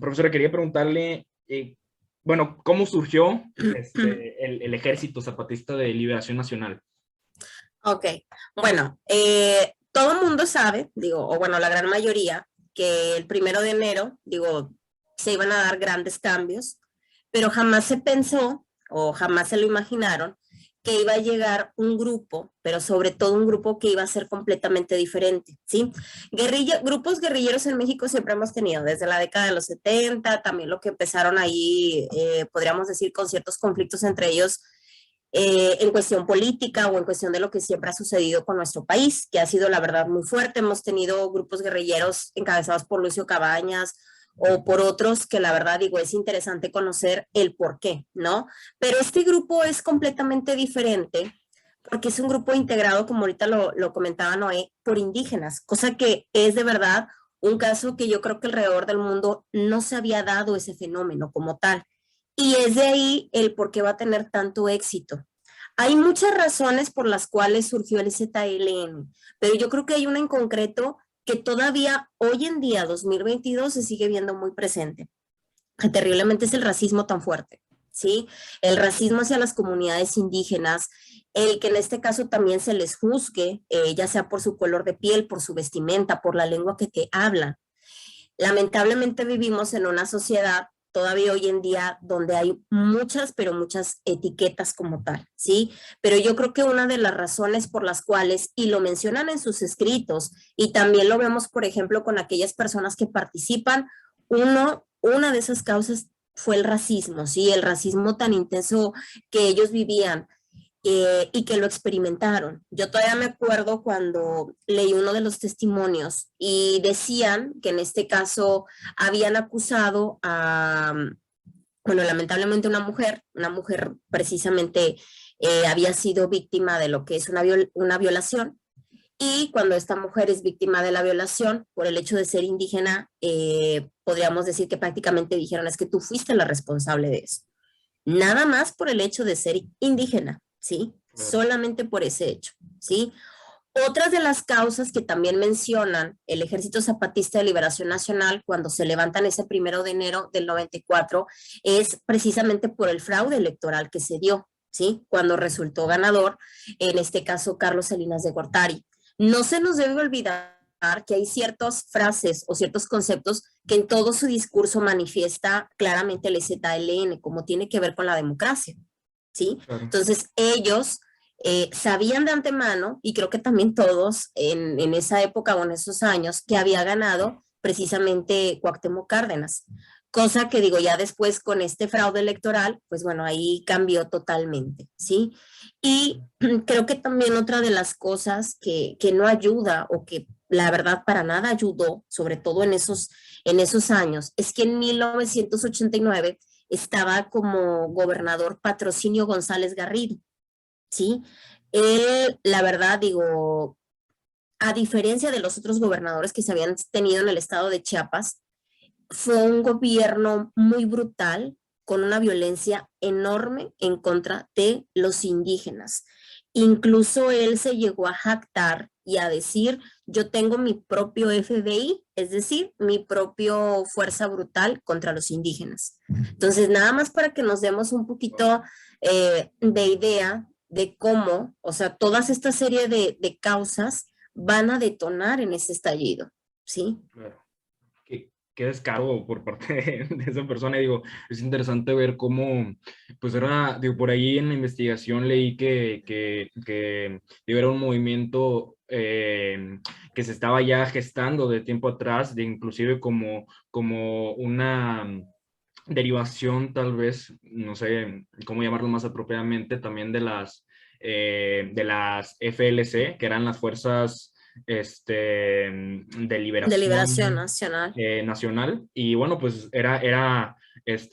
profesora, quería preguntarle, bueno, ¿cómo surgió el Ejército Zapatista de Liberación Nacional? Ok, bueno, todo el mundo sabe, digo, o bueno, la gran mayoría, que el 1 de enero, digo, se iban a dar grandes cambios, pero jamás se pensó o jamás se lo imaginaron que iba a llegar un grupo, pero sobre todo un grupo que iba a ser completamente diferente, ¿sí? Grupos guerrilleros en México siempre hemos tenido, desde la década de los 70, también lo que empezaron ahí, podríamos decir, con ciertos conflictos entre ellos, en cuestión política o en cuestión de lo que siempre ha sucedido con nuestro país, que ha sido la verdad muy fuerte. Hemos tenido grupos guerrilleros encabezados por Lucio Cabañas o por otros que la verdad digo es interesante conocer el por qué, ¿no? Pero este grupo es completamente diferente porque es un grupo integrado, como ahorita lo comentaba Noé, por indígenas, cosa que es de verdad un caso que yo creo que alrededor del mundo no se había dado ese fenómeno como tal. Y es de ahí el por qué va a tener tanto éxito. Hay muchas razones por las cuales surgió el ZLN, pero yo creo que hay una en concreto que todavía hoy en día, 2022, se sigue viendo muy presente, que terriblemente es el racismo tan fuerte, ¿sí? El racismo hacia las comunidades indígenas, el que en este caso también se les juzgue, ya sea por su color de piel, por su vestimenta, por la lengua que hablan. Lamentablemente vivimos en una sociedad todavía hoy en día donde hay muchas, pero muchas etiquetas como tal, ¿sí? Pero yo creo que una de las razones por las cuales, y lo mencionan en sus escritos, y también lo vemos, por ejemplo, con aquellas personas que participan, una de esas causas fue el racismo, ¿sí? El racismo tan intenso que ellos vivían, y que lo experimentaron. Yo todavía me acuerdo cuando leí uno de los testimonios y decían que en este caso habían acusado a, bueno, lamentablemente una mujer precisamente había sido víctima de lo que es una violación. Y cuando esta mujer es víctima de la violación, por el hecho de ser indígena, podríamos decir que prácticamente dijeron, es que tú fuiste la responsable de eso. Nada más por el hecho de ser indígena, ¿sí? Claro. Solamente por ese hecho, ¿sí? Otras de las causas que también mencionan el Ejército Zapatista de Liberación Nacional cuando se levantan ese 1 de enero del 94 es precisamente por el fraude electoral que se dio, ¿sí? Cuando resultó ganador, en este caso, Carlos Salinas de Gortari. No se nos debe olvidar que hay ciertas frases o ciertos conceptos que en todo su discurso manifiesta claramente el ZLN, como tiene que ver con la democracia, ¿sí? Claro. Entonces, ellos sabían de antemano, y creo que también todos en esa época o en esos años, que había ganado precisamente Cuauhtémoc Cárdenas. Cosa que digo, ya después con este fraude electoral, pues bueno, ahí cambió totalmente, ¿sí? Y creo que también otra de las cosas que no ayuda o que la verdad para nada ayudó, sobre todo en esos años, es que en 1989 estaba como gobernador Patrocinio González Garrido, ¿sí? Él, la verdad, digo, a diferencia de los otros gobernadores que se habían tenido en el estado de Chiapas, fue un gobierno muy brutal, con una violencia enorme en contra de los indígenas. Incluso él se llegó a jactar y a decir, yo tengo mi propio FBI, es decir, mi propio fuerza brutal contra los indígenas. Entonces, nada más para que nos demos un poquito de idea de cómo, o sea, todas esta serie de causas van a detonar en ese estallido, ¿sí? Claro. Qué descaro por parte de esa persona. Y digo, es interesante ver cómo, pues era, digo, por ahí en la investigación leí que digo, era un movimiento que se estaba ya gestando de tiempo atrás, de inclusive como una derivación tal vez, no sé cómo llamarlo más apropiadamente, también de las FLC, que eran las fuerzas de De liberación liberación nacional. nacional. Y bueno, pues era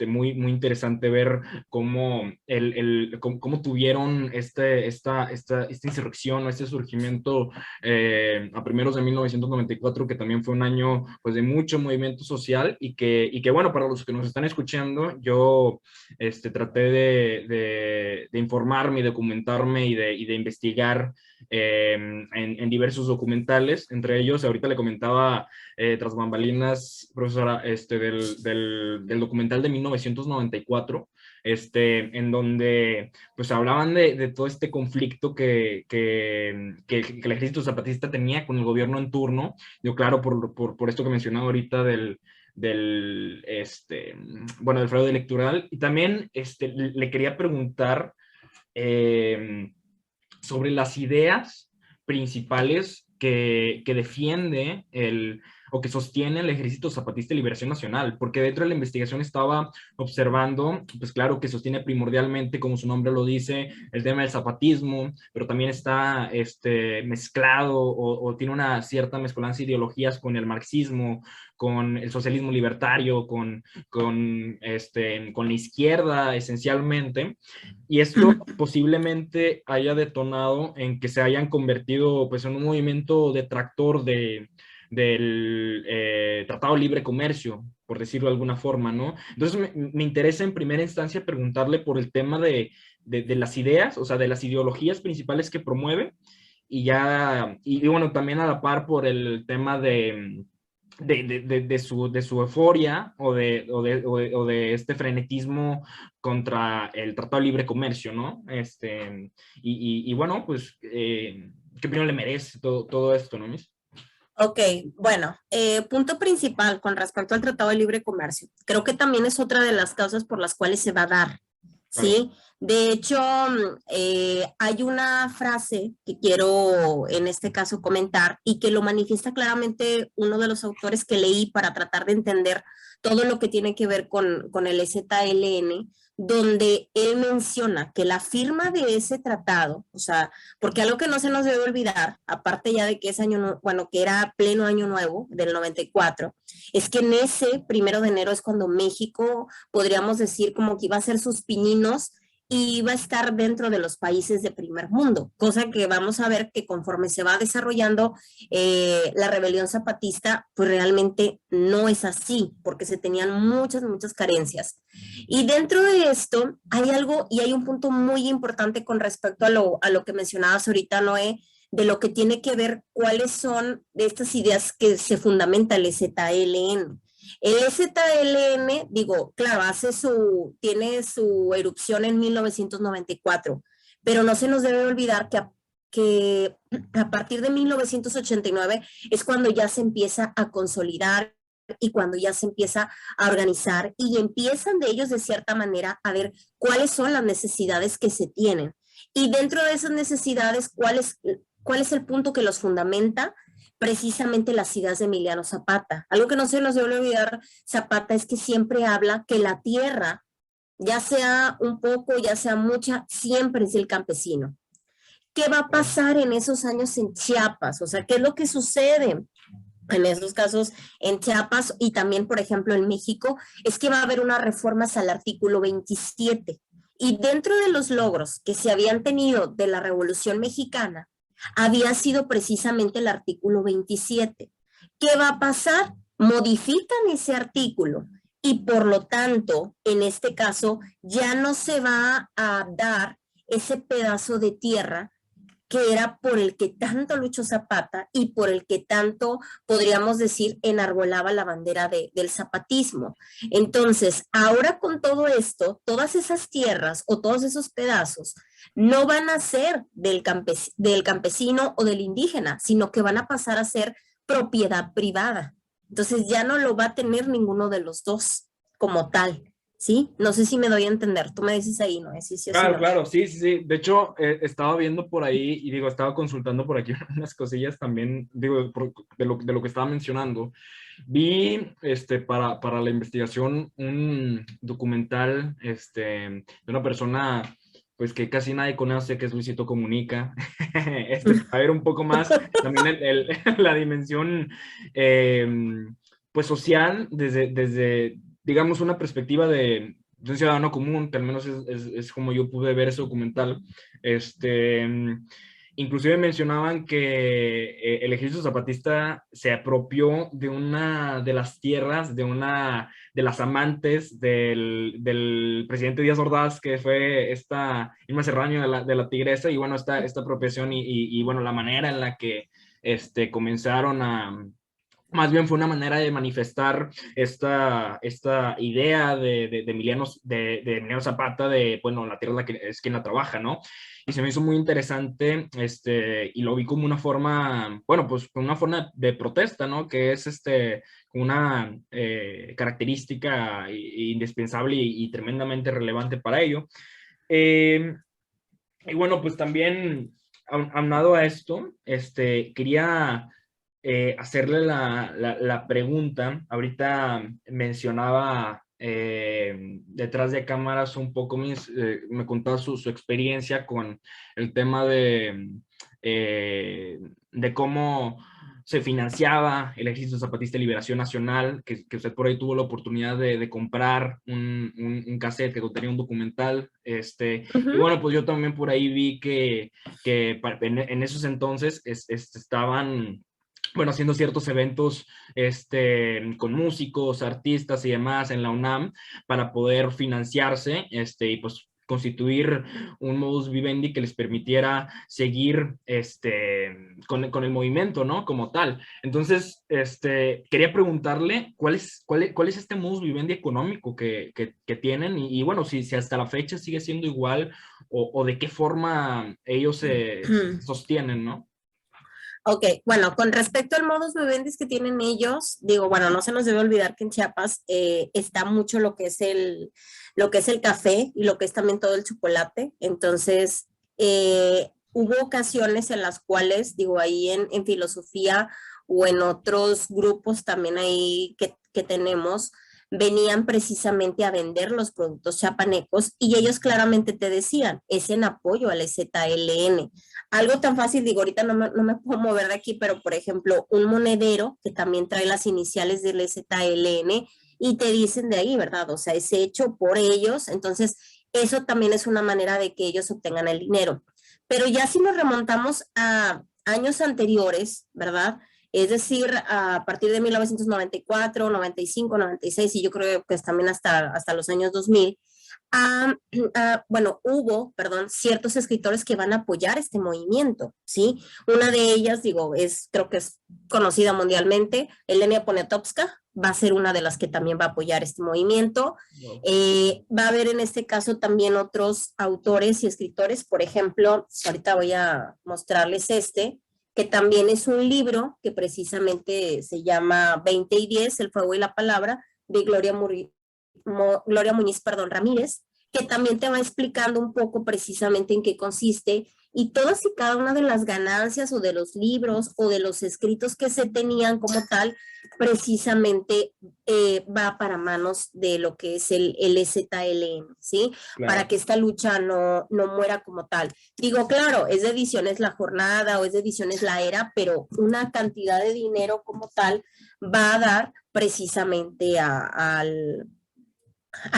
muy interesante ver cómo tuvieron esta insurrección o este surgimiento a primeros de 1994, que también fue un año pues de mucho movimiento social y que bueno, para los que nos están escuchando, yo traté de informarme y documentarme y de investigar en diversos documentales, entre ellos, ahorita le comentaba tras bambalinas, profesora, del documental de 1994, en donde pues hablaban de todo este conflicto que el ejército zapatista tenía con el gobierno en turno. Yo, claro, por esto que mencionaba ahorita bueno, del fraude electoral. Y también le quería preguntar sobre las ideas principales que defiende o que sostiene el Ejército Zapatista de Liberación Nacional, porque dentro de la investigación estaba observando, pues claro, que sostiene primordialmente, como su nombre lo dice, el tema del zapatismo, pero también está mezclado o tiene una cierta mezcolanza de ideologías con el marxismo, con el socialismo libertario, con la izquierda esencialmente, y esto posiblemente haya detonado en que se hayan convertido pues, en un movimiento detractor del Tratado de Libre Comercio, por decirlo de alguna forma, ¿no? Entonces me interesa en primera instancia preguntarle por el tema de las ideas, o sea, de las ideologías principales que promueve, y bueno, también a la par por el tema de su euforia o de este frenetismo contra el Tratado de Libre Comercio, ¿no? Y bueno, pues, ¿qué opinión le merece todo esto, no, Miss? Ok, bueno, punto principal con respecto al Tratado de Libre Comercio. Creo que también es otra de las causas por las cuales se va a dar, Claro. ¿sí? De hecho, hay una frase que quiero en este caso comentar y que lo manifiesta claramente uno de los autores que leí para tratar de entender todo lo que tiene que ver con el ZLN, donde él menciona que la firma de ese tratado, o sea, porque algo que no se nos debe olvidar, aparte ya de que es bueno, que era pleno año nuevo del 94, es que en ese 1 de enero es cuando México, podríamos decir, como que iba a hacer sus pininos y iba a estar dentro de los países de primer mundo, cosa que vamos a ver que conforme se va desarrollando la rebelión zapatista, pues realmente no es así, porque se tenían muchas carencias. Y dentro de esto hay algo y hay un punto muy importante con respecto a lo que mencionabas ahorita, Noé, de lo que tiene que ver cuáles son de estas ideas que se fundamenta el ZLN. El ZLN, digo, claro, tiene su erupción en 1994, pero no se nos debe olvidar que a partir de 1989 es cuando ya se empieza a consolidar y cuando ya se empieza a organizar y empiezan de ellos de cierta manera a ver cuáles son las necesidades que se tienen. Y dentro de esas necesidades, ¿cuál es el punto que los fundamenta? Precisamente las ideas de Emiliano Zapata. Algo que no se nos debe olvidar, Zapata, es que siempre habla que la tierra, ya sea un poco, ya sea mucha, siempre es del campesino. ¿Qué va a pasar en esos años en Chiapas? O sea, ¿qué es lo que sucede? En esos casos en Chiapas y también, por ejemplo, en México, es que va a haber unas reformas al artículo 27. Y dentro de los logros que se habían tenido de la Revolución Mexicana, había sido precisamente el artículo 27. ¿Qué va a pasar? Modifican ese artículo y por lo tanto, en este caso, ya no se va a dar ese pedazo de tierra que era por el que tanto luchó Zapata y por el que tanto, podríamos decir, enarbolaba la bandera del zapatismo. Entonces, ahora con todo esto, todas esas tierras o todos esos pedazos no van a ser del campesino o del indígena, sino que van a pasar a ser propiedad privada. Entonces, ya no lo va a tener ninguno de los dos como tal. ¿Sí? No sé si me doy a entender. Tú me dices ahí, ¿no? Sí, sí, Claro, no. claro, sí, sí, sí. De hecho, estaba viendo por ahí y digo, estaba consultando por aquí unas cosillas también, digo, de lo que estaba mencionando. Vi, para la investigación, un documental, de una persona, pues, que casi nadie conoce, que es Luisito Comunica. Para ver un poco más también la dimensión, pues, social, desde, digamos, una perspectiva de un ciudadano común, que al menos es como yo pude ver ese documental. inclusive mencionaban que el ejército zapatista se apropió de una de las tierras de una de las amantes del presidente Díaz Ordaz, que fue esta Irma Serrano de la Tigresa, y bueno, esta apropiación y bueno, la manera en la que comenzaron a más bien fue una manera de manifestar esta idea de Emiliano Zapata de, bueno, la tierra es quien la trabaja, ¿no? Y se me hizo muy interesante, y lo vi como una forma, bueno, pues como una forma de protesta, ¿no? Que es una característica indispensable y tremendamente relevante para ello. Eh, y bueno, pues también, aunado a esto, quería hacerle la pregunta. Ahorita mencionaba detrás de cámaras un poco, me contaba su experiencia con el tema de cómo se financiaba el Ejército Zapatista de Liberación Nacional, que usted por ahí tuvo la oportunidad de comprar un cassette que contenía un documental. Y bueno, pues yo también por ahí vi que en esos entonces estaban, bueno, haciendo ciertos eventos con músicos, artistas y demás en la UNAM para poder financiarse y pues constituir un modus vivendi que les permitiera seguir con el movimiento, ¿no? Como tal. Entonces, quería preguntarle cuál es este modus vivendi económico que tienen y bueno, si hasta la fecha sigue siendo igual o de qué forma ellos se sostienen, ¿no? Ok, bueno, con respecto al modus vivendi que tienen ellos, digo, bueno, no se nos debe olvidar que en Chiapas está mucho lo que es el café y lo que es también todo el chocolate. Entonces, hubo ocasiones en las cuales, digo, ahí en filosofía o en otros grupos también ahí que tenemos, venían precisamente a vender los productos chapanecos y ellos claramente te decían, es en apoyo al ZLN. Algo tan fácil, digo, ahorita no me puedo mover de aquí, pero por ejemplo, un monedero que también trae las iniciales del ZLN y te dicen de ahí, ¿verdad? O sea, es hecho por ellos, entonces eso también es una manera de que ellos obtengan el dinero. Pero ya si nos remontamos a años anteriores, ¿verdad? Es decir, a partir de 1994, 95, 96 y yo creo que es también hasta los años 2000, bueno, hubo, perdón, ciertos escritores que van a apoyar este movimiento, ¿sí? Una de ellas, digo, creo que es conocida mundialmente, Elena Poniatowska, va a ser una de las que también va a apoyar este movimiento. Wow. Va a haber en este caso también otros autores y escritores, por ejemplo, ahorita voy a mostrarles que también es un libro que precisamente se llama 20 y 10, El fuego y la palabra, de Gloria Muñiz, perdón, Ramírez, que también te va explicando un poco precisamente en qué consiste y todas y cada una de las ganancias o de los libros o de los escritos que se tenían como tal, precisamente va para manos de lo que es el ZLN, ¿sí? Claro. Para que esta lucha no muera como tal. Digo, claro, es de Ediciones La Jornada o es de Ediciones La Era, pero una cantidad de dinero como tal va a dar precisamente a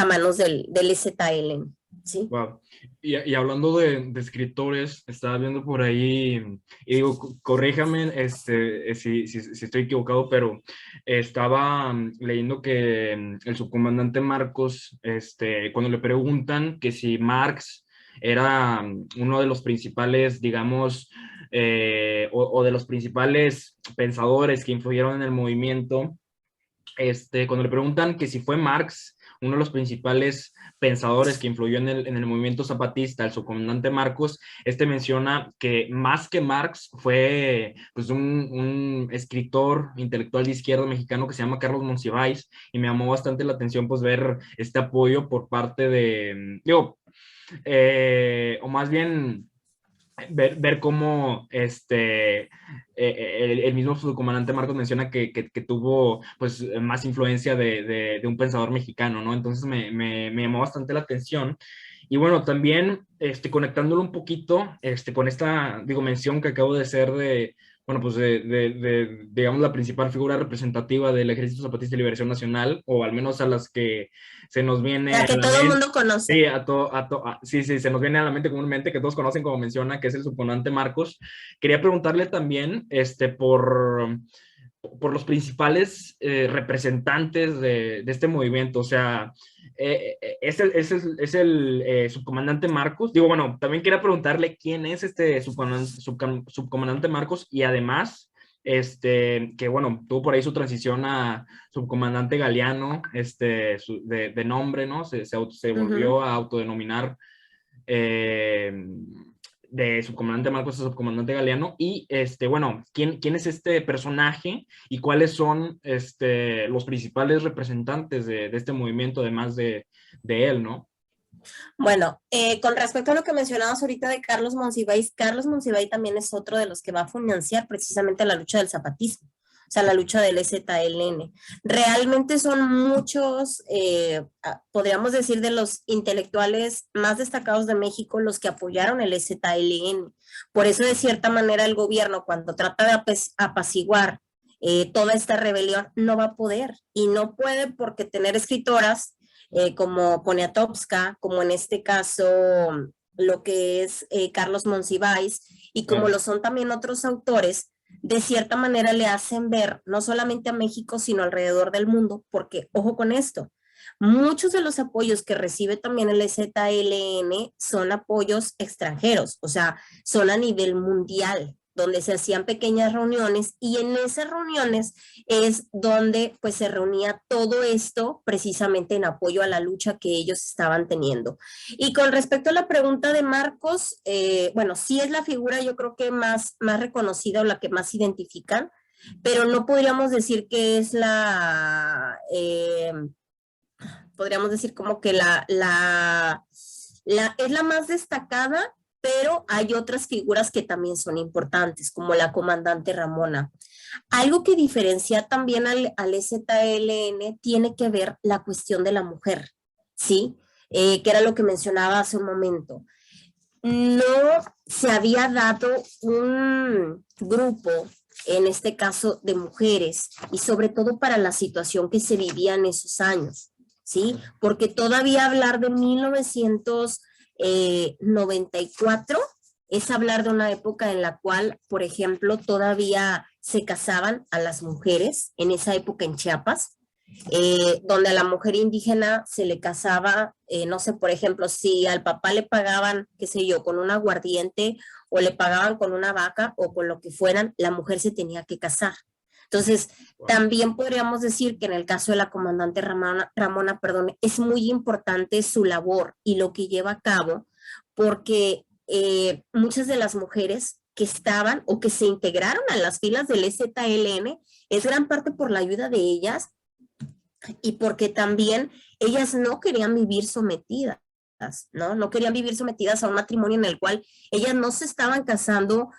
manos del ZLN, ¿sí? Wow. Y hablando de escritores, estaba viendo por ahí, y digo, corríjame si estoy equivocado, pero estaba leyendo que el subcomandante Marcos, cuando le preguntan que si Marx era uno de los principales, digamos, o de los principales pensadores que influyeron en el movimiento, cuando le preguntan que si fue Marx uno de los principales pensadores que influyó en el movimiento zapatista, el subcomandante Marcos, menciona que más que Marx fue pues, un escritor intelectual de izquierda mexicano que se llama Carlos Monsiváis, y me llamó bastante la atención pues ver este apoyo por parte de, digo, o más bien ver cómo el mismo subcomandante Marcos menciona que tuvo pues más influencia de un pensador mexicano, ¿no? Entonces me llamó bastante la atención. Y bueno, también conectándolo un poquito con esta, digo, mención que acabo de hacer bueno, pues digamos, la principal figura representativa del Ejército Zapatista de Liberación Nacional, o al menos a las que se nos viene La a que la todo el mente. mundo conoce. Sí, sí, sí, se nos viene a la mente comúnmente, que todos conocen, como menciona, que es el subcomandante Marcos. Quería preguntarle también, por los principales representantes de este movimiento. O sea, es el subcomandante Marcos. Digo, bueno, también quería preguntarle quién es este subcomandante Marcos, y además, que bueno, tuvo por ahí su transición a subcomandante Galeano, de nombre, ¿no? Se Ujú. volvió a autodenominar eh, de subcomandante Marcos a subcomandante Galeano. Y bueno, ¿quién es este personaje y cuáles son los principales representantes de este movimiento, además de él, ¿no? Bueno, con respecto a lo que mencionabas ahorita de Carlos Monsiváis también es otro de los que va a financiar precisamente la lucha del zapatismo, o sea, la lucha del EZLN. Realmente son muchos, podríamos decir, de los intelectuales más destacados de México los que apoyaron el EZLN. Por eso, de cierta manera, el gobierno, cuando trata de apaciguar toda esta rebelión, no va a poder. Y no puede porque tener escritoras como Poniatowska, como en este caso lo que es Carlos Monsiváis, y como Claro. lo son también otros autores, de cierta manera le hacen ver no solamente a México, sino alrededor del mundo, porque ojo con esto, muchos de los apoyos que recibe también el EZLN son apoyos extranjeros, o sea, son a nivel mundial, donde se hacían pequeñas reuniones, y en esas reuniones es donde pues se reunía todo esto precisamente en apoyo a la lucha que ellos estaban teniendo. Y con respecto a la pregunta de Marcos, bueno, sí es la figura yo creo que más reconocida o la que más identifican, pero no podríamos decir que es podríamos decir como que es la más destacada, pero hay otras figuras que también son importantes, como la comandante Ramona. Algo que diferencia también al EZLN tiene que ver la cuestión de la mujer, ¿sí? Que era lo que mencionaba hace un momento. No se había dado un grupo, en este caso de mujeres, y sobre todo para la situación que se vivía en esos años, ¿sí? Porque todavía hablar de 1994 es hablar de una época en la cual, por ejemplo, todavía se casaban a las mujeres, en esa época en Chiapas, donde a la mujer indígena se le casaba, no sé, por ejemplo, si al papá le pagaban, qué sé yo, con un aguardiente o le pagaban con una vaca o con lo que fueran, la mujer se tenía que casar. Entonces, Wow. también podríamos decir que en el caso de la comandante Ramona, perdón, es muy importante su labor y lo que lleva a cabo, porque muchas de las mujeres que estaban o que se integraron a las filas del EZLN es gran parte por la ayuda de ellas y porque también ellas no querían vivir sometidas, ¿no? No querían vivir sometidas a un matrimonio en el cual ellas no se estaban casando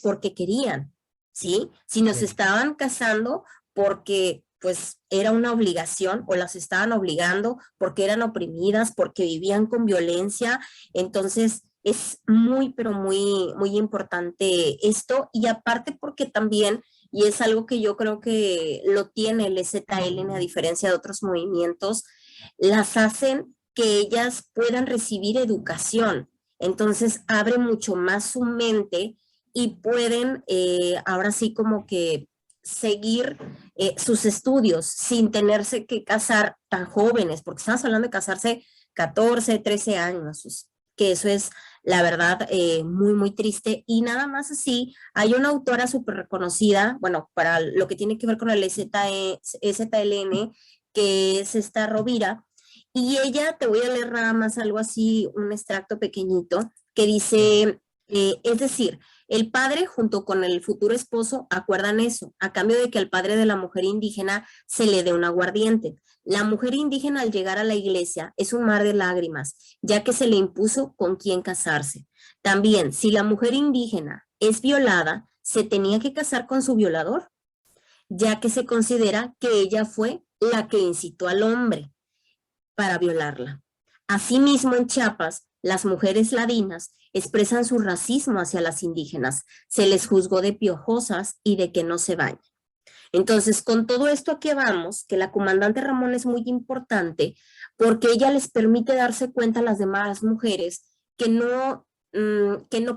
porque querían, ¿sí? Sino se Claro. estaban casando porque pues era una obligación o las estaban obligando porque eran oprimidas, porque vivían con violencia. Entonces es muy, pero muy, muy importante esto, y aparte porque también, y es algo que yo creo que lo tiene el EZLN a diferencia de otros movimientos, las hacen que ellas puedan recibir educación. Entonces abre mucho más su mente y pueden ahora sí como que seguir sus estudios sin tenerse que casar tan jóvenes, porque estamos hablando de casarse 14, 13 años, que eso es la verdad muy, muy triste. Y nada más así, hay una autora súper reconocida, bueno, para lo que tiene que ver con el EZLN, que es esta Rovira, y ella, te voy a leer nada más algo así, un extracto pequeñito, que dice, es decir, el padre junto con el futuro esposo acuerdan eso, a cambio de que al padre de la mujer indígena se le dé un aguardiente. La mujer indígena al llegar a la iglesia es un mar de lágrimas, ya que se le impuso con quién casarse. También, si la mujer indígena es violada, se tenía que casar con su violador, ya que se considera que ella fue la que incitó al hombre para violarla. Asimismo, en Chiapas, las mujeres ladinas expresan su racismo hacia las indígenas. Se les juzgó de piojosas y de que no se bañan. Entonces, con todo esto aquí vamos, que la comandante Ramón es muy importante porque ella les permite darse cuenta a las demás mujeres que no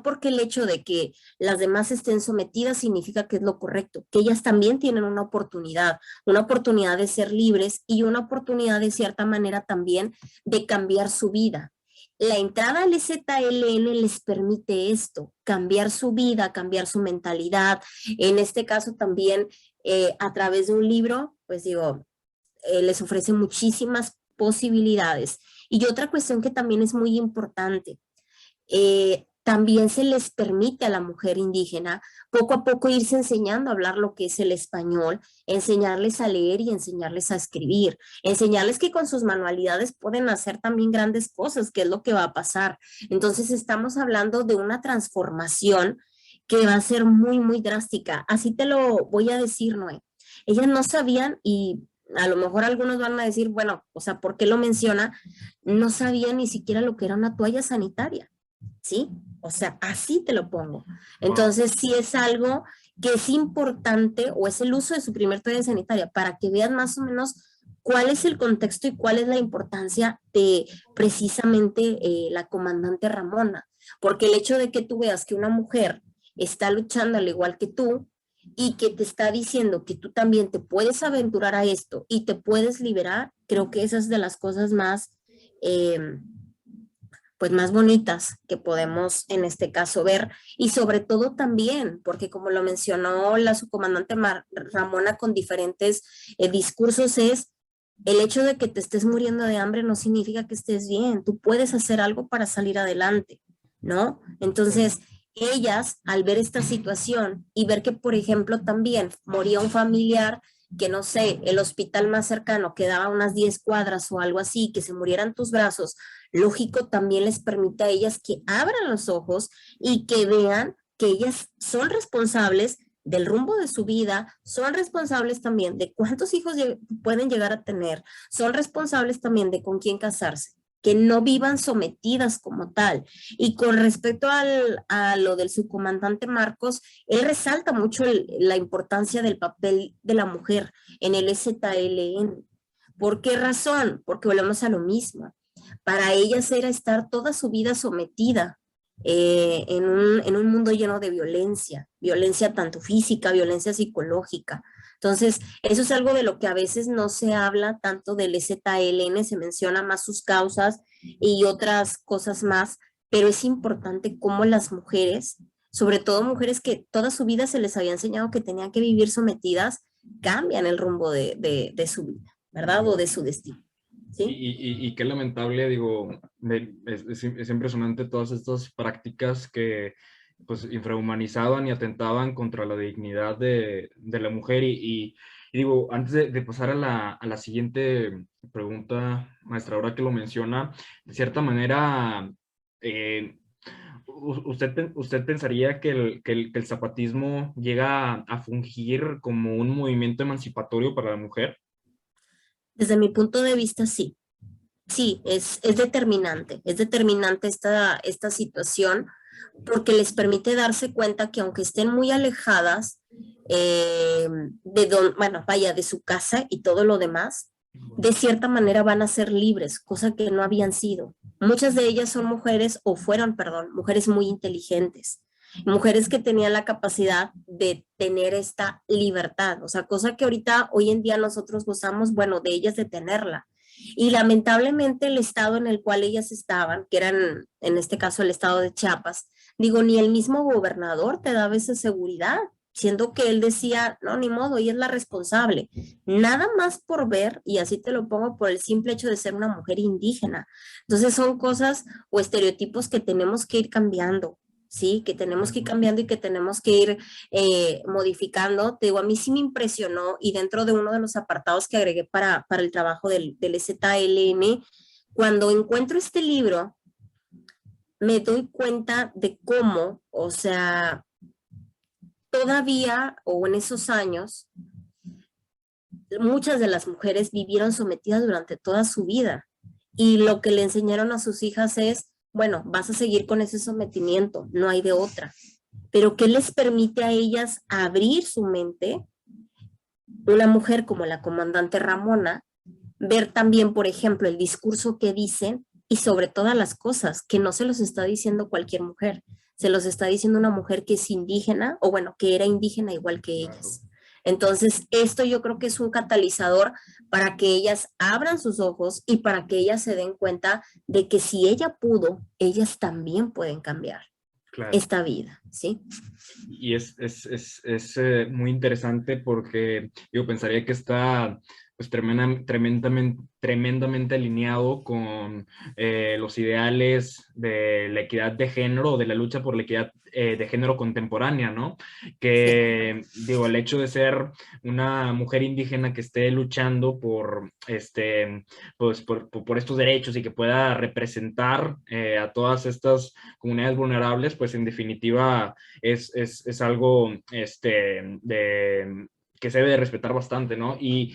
porque el hecho de que las demás estén sometidas significa que es lo correcto, que ellas también tienen una oportunidad de ser libres y una oportunidad de cierta manera también de cambiar su vida. La entrada al EZLN les permite esto, cambiar su vida, cambiar su mentalidad. En este caso también a través de un libro, pues digo, les ofrece muchísimas posibilidades. Y otra cuestión que también es muy importante, también se les permite a la mujer indígena poco a poco irse enseñando a hablar lo que es el español, enseñarles a leer y enseñarles a escribir, enseñarles que con sus manualidades pueden hacer también grandes cosas, que es lo que va a pasar. Entonces estamos hablando de una transformación que va a ser muy, muy drástica. Así te lo voy a decir, Noé. Ellas no sabían y a lo mejor algunos van a decir, bueno, o sea, ¿por qué lo menciona? No sabían ni siquiera lo que era una toalla sanitaria. ¿Sí? O sea, así te lo pongo. Entonces, sí es algo que es importante o es el uso de su primer toalla sanitaria para que vean más o menos cuál es el contexto y cuál es la importancia de precisamente la comandante Ramona. Porque el hecho de que tú veas que una mujer está luchando al igual que tú y que te está diciendo que tú también te puedes aventurar a esto y te puedes liberar, creo que esa es de las cosas más pues más bonitas que podemos en este caso ver y sobre todo también, porque como lo mencionó la subcomandante Ramona con diferentes discursos es el hecho de que te estés muriendo de hambre no significa que estés bien, tú puedes hacer algo para salir adelante, ¿no? Entonces, ellas al ver esta situación y ver que, por ejemplo, también moría un familiar que no sé, el hospital más cercano quedaba unas 10 cuadras o algo así, que se murieran tus brazos, lógico también les permite a ellas que abran los ojos y que vean que ellas son responsables del rumbo de su vida, son responsables también de cuántos hijos pueden llegar a tener, son responsables también de con quién casarse, que no vivan sometidas como tal. Y con respecto a lo del subcomandante Marcos, él resalta mucho la importancia del papel de la mujer en el EZLN. ¿Por qué razón? Porque volvemos a lo mismo. Para ellas era estar toda su vida sometida en un mundo lleno de violencia, violencia tanto física, violencia psicológica. Entonces, eso es algo de lo que a veces no se habla tanto del EZLN, se menciona más sus causas y otras cosas más, pero es importante cómo las mujeres, sobre todo mujeres que toda su vida se les había enseñado que tenían que vivir sometidas, cambian el rumbo de su vida, ¿verdad? O de su destino. ¿Sí? Y qué lamentable, digo, es impresionante todas estas prácticas que pues infrahumanizaban y atentaban contra la dignidad de la mujer. Y digo, antes de pasar a la siguiente pregunta, maestra, ahora que lo menciona, de cierta manera, usted pensaría que el zapatismo llega a fungir como un movimiento emancipatorio para la mujer. Desde mi punto de vista, sí. Sí, es determinante esta situación porque les permite darse cuenta que aunque estén muy alejadas bueno, vaya, de su casa y todo lo demás, de cierta manera van a ser libres, cosa que no habían sido. Muchas de ellas son mujeres, o fueron, perdón, mujeres muy inteligentes, mujeres que tenían la capacidad de tener esta libertad, o sea, cosa que ahorita, hoy en día nosotros gozamos, bueno, de ellas de tenerla. Y lamentablemente el estado en el cual ellas estaban, que eran en este caso el estado de Chiapas, digo, ni el mismo gobernador te daba esa seguridad, siendo que él decía, no, ni modo, ella es la responsable. Nada más por ver, y así te lo pongo por el simple hecho de ser una mujer indígena. Entonces son cosas o estereotipos que tenemos que ir cambiando. Sí, que tenemos que ir cambiando y que tenemos que ir modificando. Te digo, a mí sí me impresionó y dentro de uno de los apartados que agregué para el trabajo del EZLN, cuando encuentro este libro, me doy cuenta de cómo, o sea, todavía o en esos años, muchas de las mujeres vivieron sometidas durante toda su vida y lo que le enseñaron a sus hijas es, bueno, vas a seguir con ese sometimiento, no hay de otra. Pero ¿qué les permite a ellas abrir su mente? Una mujer como la comandante Ramona, ver también, por ejemplo, el discurso que dicen y sobre todas las cosas, que no se los está diciendo cualquier mujer, se los está diciendo una mujer que es indígena, o bueno, que era indígena igual que ellas. Entonces, esto yo creo que es un catalizador para que ellas abran sus ojos y para que ellas se den cuenta de que si ella pudo, ellas también pueden cambiar Claro. esta vida, ¿sí? Y es muy interesante porque yo pensaría que está pues tremendamente alineado con los ideales de la equidad de género o de la lucha por la equidad de género contemporánea, ¿no? Sí. Que, digo, el hecho de ser una mujer indígena que esté luchando por, pues, por estos derechos y que pueda representar a todas estas comunidades vulnerables, pues en definitiva es algo que se debe de respetar bastante, ¿no? Y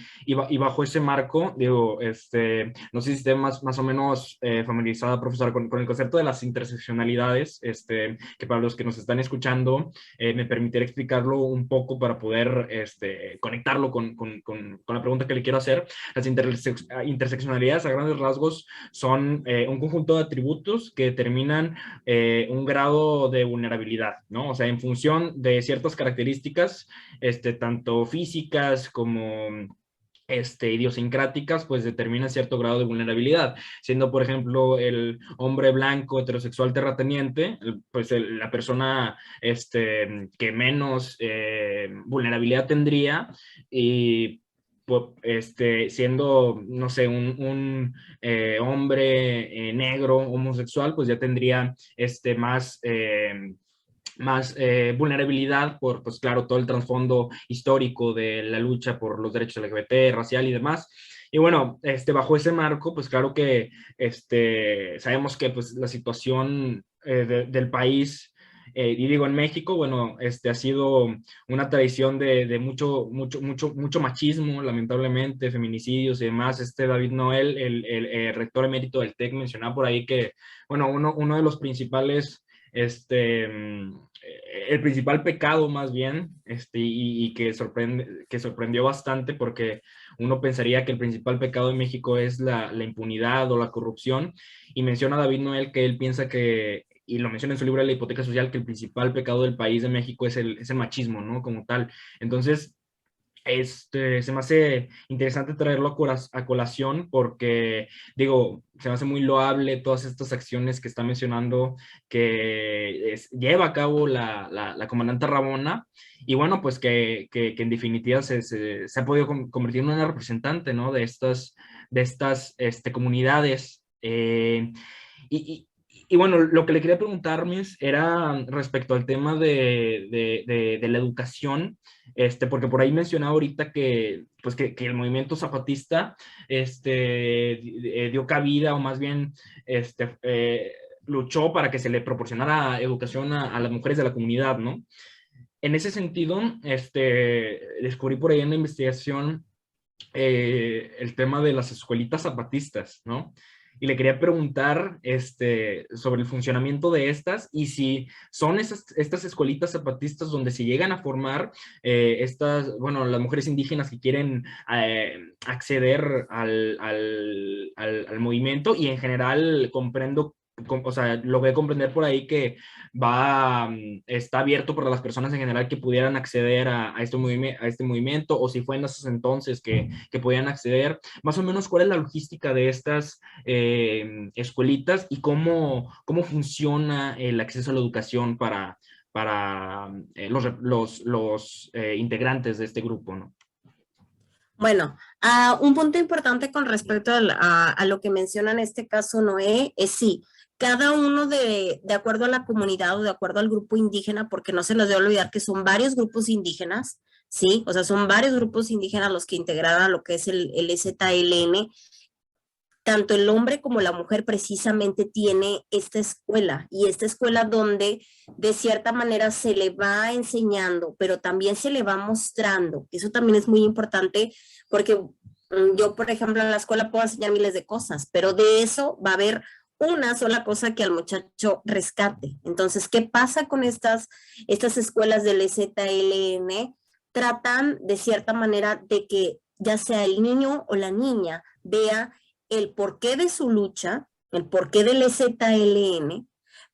bajo ese marco, digo, no sé si esté más o menos familiarizada, profesora, con el concepto de las interseccionalidades, que para los que nos están escuchando, me permitiré explicarlo un poco para poder conectarlo con la pregunta que le quiero hacer. Las interseccionalidades a grandes rasgos son un conjunto de atributos que determinan un grado de vulnerabilidad, ¿no? O sea, en función de ciertas características, tanto físicas como idiosincráticas, pues determina cierto grado de vulnerabilidad, siendo, por ejemplo, el hombre blanco heterosexual terrateniente, pues la persona que menos vulnerabilidad tendría y siendo, no sé, un hombre negro homosexual, pues ya tendría más vulnerabilidad por, pues claro, todo el trasfondo histórico de la lucha por los derechos LGBT, racial y demás. Y bueno, bajo ese marco, pues claro que sabemos que pues, la situación del país, y digo en México, bueno, ha sido una tradición de mucho machismo, lamentablemente, feminicidios y demás. David Noel, el rector emérito del TEC, mencionaba por ahí que, bueno, uno de los principales el principal pecado más bien, y que sorprendió bastante porque uno pensaría que el principal pecado de México es la impunidad o la corrupción, y menciona David Noel que él piensa que, y lo menciona en su libro La hipoteca social, que el principal pecado del país de México es el machismo, ¿no? Como tal. Entonces, se me hace interesante traerlo a colación porque, digo, se me hace muy loable todas estas acciones que está mencionando que lleva a cabo la comandante Ramona y bueno, pues que en definitiva se ha podido convertir en una representante, ¿no? De estas comunidades. Y, y bueno, lo que le quería preguntar, Miss, era respecto al tema de la educación, porque por ahí mencionaba ahorita que, pues que el movimiento zapatista dio cabida, o más bien luchó para que se le proporcionara educación a las mujeres de la comunidad, ¿no? En ese sentido, descubrí por ahí en la investigación el tema de las escuelitas zapatistas, ¿no? Y le quería preguntar sobre el funcionamiento de estas y si son estas escuelitas zapatistas donde se llegan a formar bueno, las mujeres indígenas que quieren acceder al movimiento, y en general comprendo, o sea, logré comprender por ahí que está abierto para las personas en general que pudieran acceder a este movimiento, o si fue en esos entonces que podían acceder, más o menos cuál es la logística de estas escuelitas y cómo funciona el acceso a la educación para los integrantes de este grupo, ¿no? Bueno, un punto importante con respecto a lo que menciona en este caso Noé es sí, cada uno de acuerdo a la comunidad o de acuerdo al grupo indígena, porque no se nos debe olvidar que son varios grupos indígenas, ¿sí? O sea, son varios grupos indígenas los que integraron lo que es el EZLN. Tanto el hombre como la mujer precisamente tiene esta escuela, y esta escuela donde de cierta manera se le va enseñando, pero también se le va mostrando. Eso también es muy importante porque Yo, por ejemplo, en la escuela puedo enseñar miles de cosas, pero de eso va a haber una sola cosa que al muchacho rescate. Entonces, ¿qué pasa con estas escuelas del EZLN? Tratan de cierta manera de que ya sea el niño o la niña vea el porqué de su lucha, el porqué del EZLN,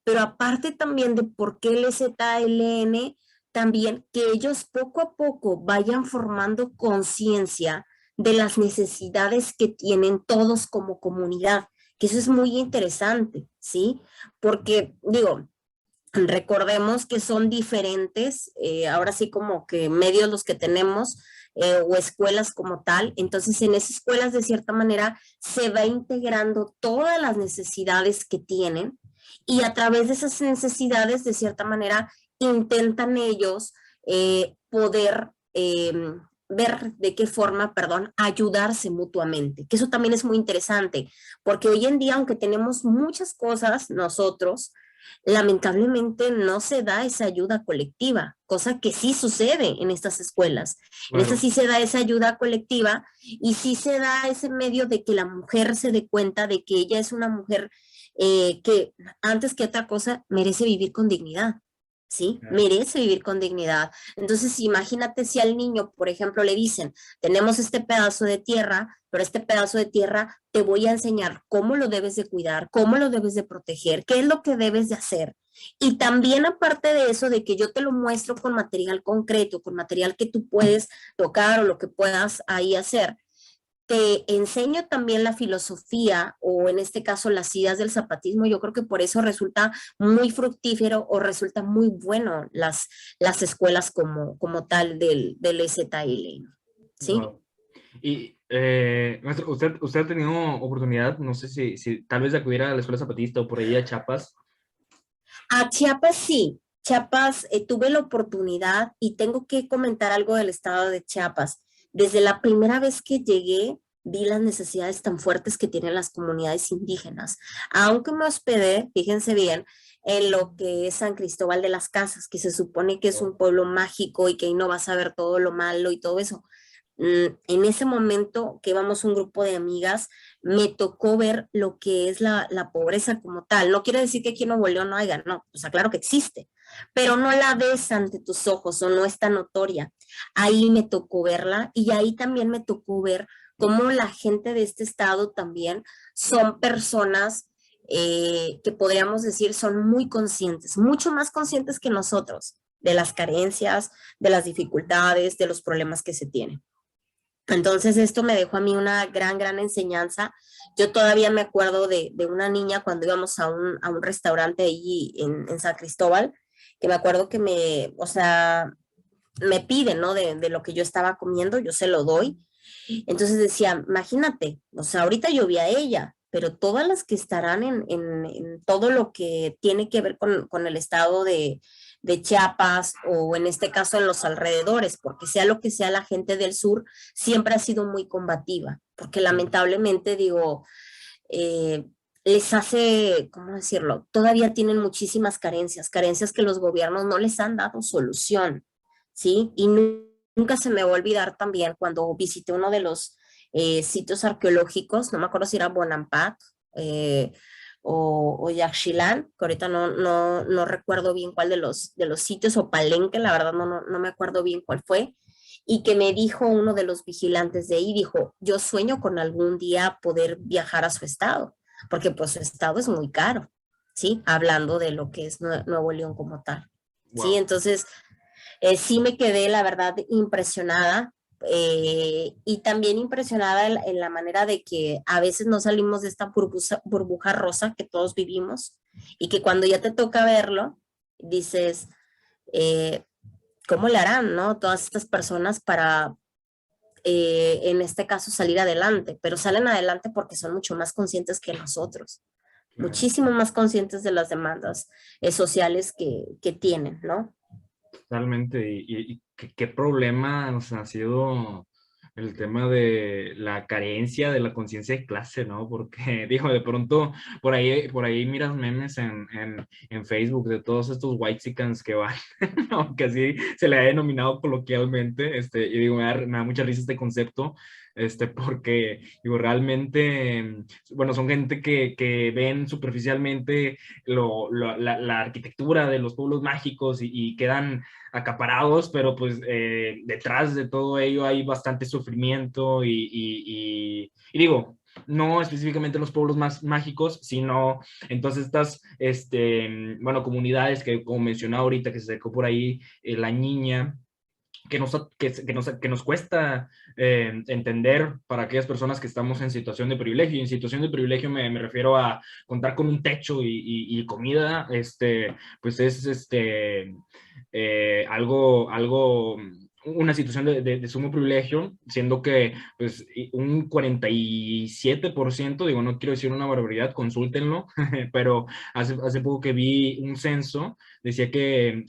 pero aparte también de por qué el EZLN, también que ellos poco a poco vayan formando conciencia de las necesidades que tienen todos como comunidad, que eso es muy interesante, ¿sí? Porque, digo, recordemos que son diferentes, ahora sí como que medios los que tenemos, o escuelas como tal, entonces en esas escuelas de cierta manera se va integrando todas las necesidades que tienen y a través de esas necesidades de cierta manera intentan ellos poder ver de qué forma, perdón, ayudarse mutuamente, que eso también es muy interesante, porque hoy en día, aunque tenemos muchas cosas nosotros, lamentablemente no se da esa ayuda colectiva, cosa que sí sucede en estas escuelas. En estas Claro. sí se da esa ayuda colectiva y sí se da ese medio de que la mujer se dé cuenta de que ella es una mujer que antes que otra cosa merece vivir con dignidad. ¿Sí? Claro. Merece vivir con dignidad. Entonces, imagínate si al niño, por ejemplo, le dicen, tenemos este pedazo de tierra, pero este pedazo de tierra te voy a enseñar cómo lo debes de cuidar, cómo lo debes de proteger, qué es lo que debes de hacer. Y también aparte de eso, de que yo te lo muestro con material concreto, con material que tú puedes tocar o lo que puedas ahí hacer, te enseño también la filosofía o en este caso las ideas del zapatismo. Yo creo que por eso resulta muy fructífero o resulta muy bueno las escuelas como tal del EZL, ¿sí? Wow. Y, maestro, usted ha tenido oportunidad, no sé si tal vez de acudir a la escuela zapatista o por ahí a Chiapas. A Chiapas sí, Chiapas tuve la oportunidad y tengo que comentar algo del estado de Chiapas. Desde la primera vez que llegué, vi las necesidades tan fuertes que tienen las comunidades indígenas. Aunque me hospedé, fíjense bien, en lo que es San Cristóbal de las Casas, que se supone que es un pueblo mágico y que ahí no vas a ver todo lo malo y todo eso. En ese momento que íbamos un grupo de amigas, me tocó ver lo que es la pobreza como tal. No quiere decir que aquí en Nuevo León no haya, no, o sea, claro que existe, pero no la ves ante tus ojos o no es tan notoria. Ahí me tocó verla y ahí también me tocó ver cómo la gente de este estado también son personas que podríamos decir son muy conscientes, mucho más conscientes que nosotros de las carencias, de las dificultades, de los problemas que se tienen. Entonces esto me dejó a mí una gran enseñanza. Yo todavía me acuerdo de una niña cuando íbamos a un restaurante allí en San Cristóbal, que me acuerdo que o sea, me piden, ¿no? De lo que yo estaba comiendo, yo se lo doy. Entonces decía, imagínate, o sea, ahorita yo vi a ella, pero todas las que estarán en todo lo que tiene que ver con el estado de Chiapas o en este caso en los alrededores, porque sea lo que sea la gente del sur, siempre ha sido muy combativa, porque lamentablemente digo, les hace, ¿cómo decirlo? Todavía tienen muchísimas carencias, carencias que los gobiernos no les han dado solución, ¿sí? Y nunca se me va a olvidar también cuando visité uno de los sitios arqueológicos, no me acuerdo si era Bonampak eh, o Yaxchilán, que ahorita no recuerdo bien cuál de los sitios, o Palenque, la verdad no me acuerdo bien cuál fue, y que me dijo uno de los vigilantes de ahí, dijo, yo sueño con algún día poder viajar a su estado, porque pues su estado es muy caro, ¿sí? Hablando de lo que es Nuevo León como tal, ¿sí? Wow. Entonces, sí me quedé, la verdad, impresionada y también impresionada en la manera de que a veces no salimos de esta burbuja rosa que todos vivimos y que cuando ya te toca verlo, dices, eh, ¿cómo le harán, no? Todas estas personas para, en este caso, salir adelante, pero salen adelante porque son mucho más conscientes que nosotros, Claro. muchísimo más conscientes de las demandas sociales que tienen, ¿no? Totalmente. Y qué problema, o sea, ha sido el tema de la carencia de la conciencia de clase, ¿no? Porque, digo, de pronto por ahí miras memes en Facebook de todos estos whitexicans que van, ¿no? Que así se le ha denominado coloquialmente, y digo, me da mucha risa este concepto, porque, digo, realmente, bueno, son gente que ven superficialmente la arquitectura de los pueblos mágicos y quedan acaparados, pero pues detrás de todo ello hay bastante sufrimiento y digo, no específicamente los pueblos más mágicos, sino entonces estas, bueno, comunidades que como mencionaba ahorita, que se acercó por ahí la niña, que nos cuesta entender para aquellas personas que estamos en situación de privilegio. Y en situación de privilegio me refiero a contar con un techo y comida, pues es algo una situación de sumo privilegio, siendo que pues un 47%, digo, no quiero decir una barbaridad, consúltenlo, pero hace poco que vi un censo, decía que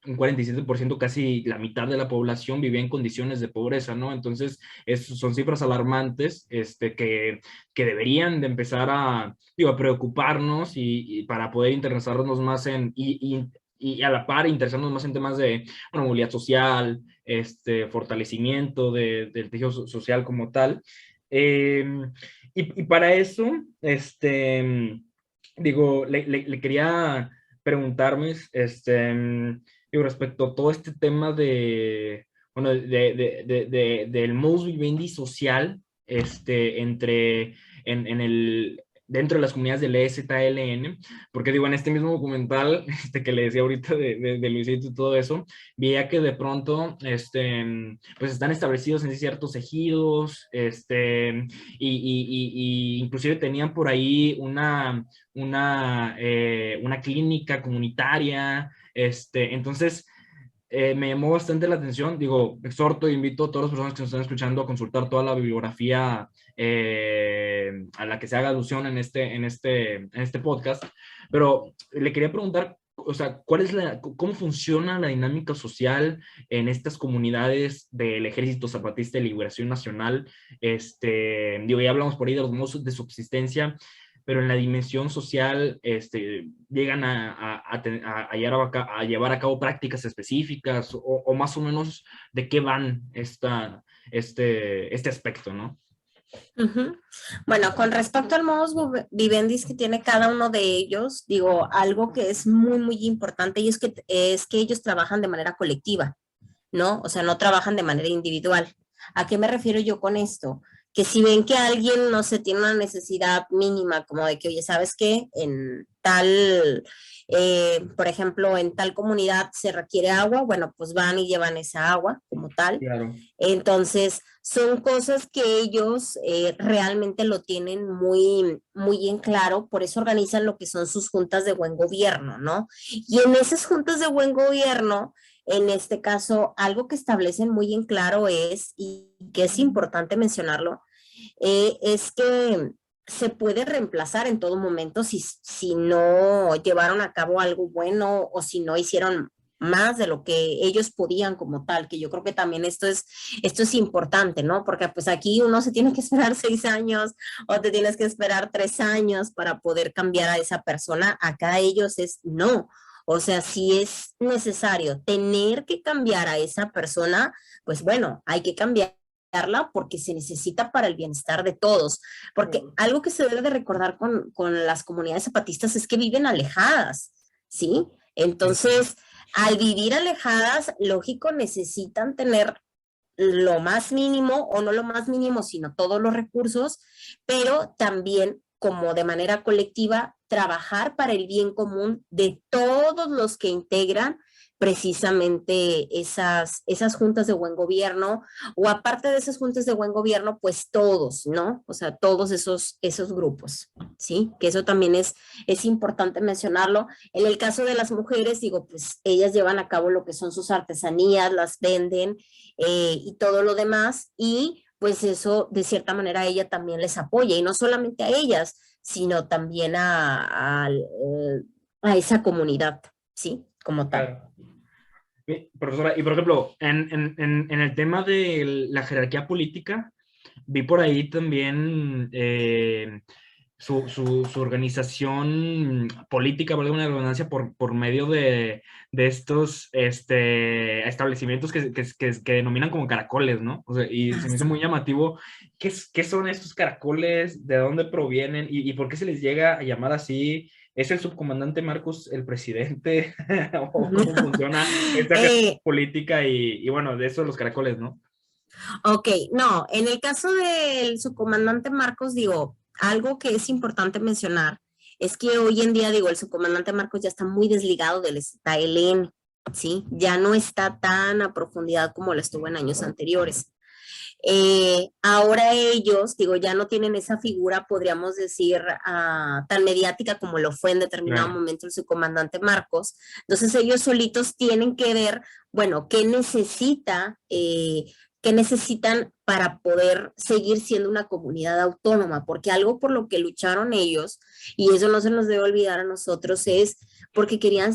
un 47%, casi la mitad de la población vivía en condiciones de pobreza, ¿no? Entonces, son cifras alarmantes que deberían de empezar a preocuparnos y para poder interesarnos más y a la par interesarnos más en temas de, bueno, movilidad social, fortalecimiento del tejido social como tal. Y para eso, digo, le quería preguntarme, digo, respecto a todo este tema bueno, del modus vivendi social, dentro de las comunidades del EZLN, porque digo, en este mismo documental, que le decía ahorita de Luisito y todo eso, veía que de pronto, pues están establecidos en ciertos ejidos, y inclusive tenían por ahí una clínica comunitaria, entonces me llamó bastante la atención. Digo, exhorto e invito a todas las personas que nos están escuchando a consultar toda la bibliografía a la que se haga alusión en este podcast. Pero le quería preguntar, o sea, ¿cómo funciona la dinámica social en estas comunidades del Ejército Zapatista de Liberación Nacional? Digo, ya hablamos por ahí de los modos de subsistencia, pero en la dimensión social llegan a llevar a cabo prácticas específicas o más o menos de qué van este aspecto, ¿no? Ujú. Bueno, con respecto al modus vivendi que tiene cada uno de ellos, digo, algo que es muy, muy importante y es que ellos trabajan de manera colectiva, ¿no? O sea, no trabajan de manera individual. ¿A qué me refiero yo con esto? Que si ven que alguien, no sé, tiene una necesidad mínima, como de que, oye, ¿sabes qué? En tal, por ejemplo, en tal comunidad se requiere agua, bueno, pues van y llevan esa agua como tal. Claro. Entonces, son cosas que ellos realmente lo tienen muy, muy en claro, por eso organizan lo que son sus juntas de buen gobierno, ¿no? Y en esas juntas de buen gobierno, en este caso, algo que establecen muy en claro es, y que es importante mencionarlo, es que se puede reemplazar en todo momento si no llevaron a cabo algo bueno o si no hicieron más de lo que ellos podían como tal, que yo creo que también esto es importante, ¿no? Porque pues aquí uno se tiene que esperar 6 años o te tienes que esperar 3 años para poder cambiar a esa persona. Acá ellos es no. O sea, si es necesario tener que cambiar a esa persona, pues bueno, hay que cambiarla porque se necesita para el bienestar de todos. Porque algo que se debe de recordar con las comunidades zapatistas es que viven alejadas, ¿sí? Entonces, al vivir alejadas, lógico, necesitan tener lo más mínimo, o no lo más mínimo, sino todos los recursos, pero también como de manera colectiva, trabajar para el bien común de todos los que integran precisamente esas juntas de buen gobierno, o aparte de esas juntas de buen gobierno, pues todos, ¿no? O sea, todos esos grupos, ¿sí? Que eso también es importante mencionarlo. En el caso de las mujeres, digo, pues ellas llevan a cabo lo que son sus artesanías, las venden y todo lo demás, y pues eso de cierta manera a ella también les apoya, y no solamente a ellas, sino también a esa comunidad, ¿sí? Como tal. Claro. Profesora, y por ejemplo, en el tema de la jerarquía política, vi por ahí también su organización política, valga una redundancia, por medio de estos establecimientos que denominan como caracoles, ¿no? O sea, y se me hizo muy llamativo. ¿Qué son estos caracoles? ¿De dónde provienen? ¿Y por qué se les llega a llamar así? ¿Es el subcomandante Marcos el presidente? ¿O cómo funciona esta política? Y bueno, de eso los caracoles, ¿no? Ok, no, en el caso del subcomandante Marcos, digo, algo que es importante mencionar es que hoy en día, digo, el subcomandante Marcos ya está muy desligado del ZLN, ¿sí? Ya no está tan a profundidad como lo estuvo en años anteriores. Ahora ellos, digo, ya no tienen esa figura, podríamos decir, tan mediática como lo fue en determinado momento el subcomandante Marcos. Entonces ellos solitos tienen que ver, bueno, qué necesitan para poder seguir siendo una comunidad autónoma, porque algo por lo que lucharon ellos, y eso no se nos debe olvidar a nosotros, es porque querían,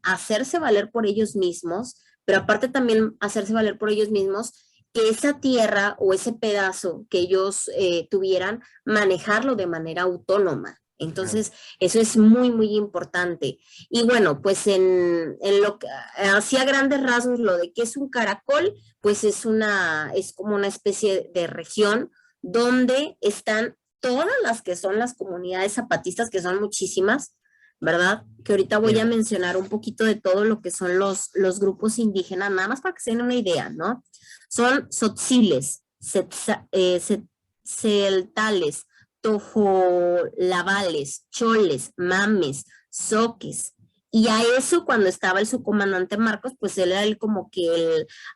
hacerse valer por ellos mismos, pero aparte también hacerse valer por ellos mismos, que esa tierra o ese pedazo que ellos tuvieran, manejarlo de manera autónoma. Entonces, eso es muy, muy importante. Y bueno, pues en lo que hacía grandes rasgos lo de que es un caracol, pues es como una especie de región donde están todas las que son las comunidades zapatistas, que son muchísimas, ¿verdad? Que ahorita voy a mencionar un poquito de todo lo que son los grupos indígenas, nada más para que se den una idea, ¿no? Son tzotziles, celtales, tojolabales, choles, mames, zoques. Y a eso, cuando estaba el subcomandante Marcos, pues él era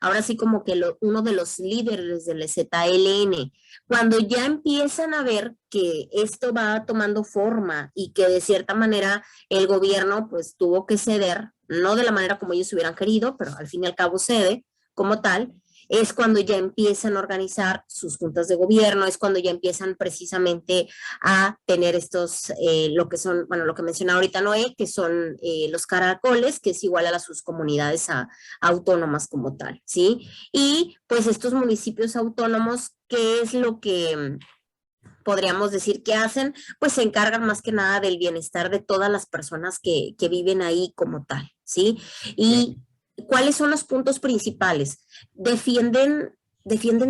ahora sí como que uno de los líderes del ZLN. Cuando ya empiezan a ver que esto va tomando forma y que de cierta manera el gobierno pues tuvo que ceder, no de la manera como ellos hubieran querido, pero al fin y al cabo cede como tal, es cuando ya empiezan a organizar sus juntas de gobierno, es cuando ya empiezan precisamente a tener lo que son, bueno, lo que mencionaba ahorita Noé, que son los caracoles, que es igual a sus comunidades autónomas como tal, ¿sí? Y pues estos municipios autónomos, ¿qué es lo que podríamos decir que hacen? Pues se encargan más que nada del bienestar de todas las personas que viven ahí como tal, ¿sí? Y ¿cuáles son los puntos principales? Defienden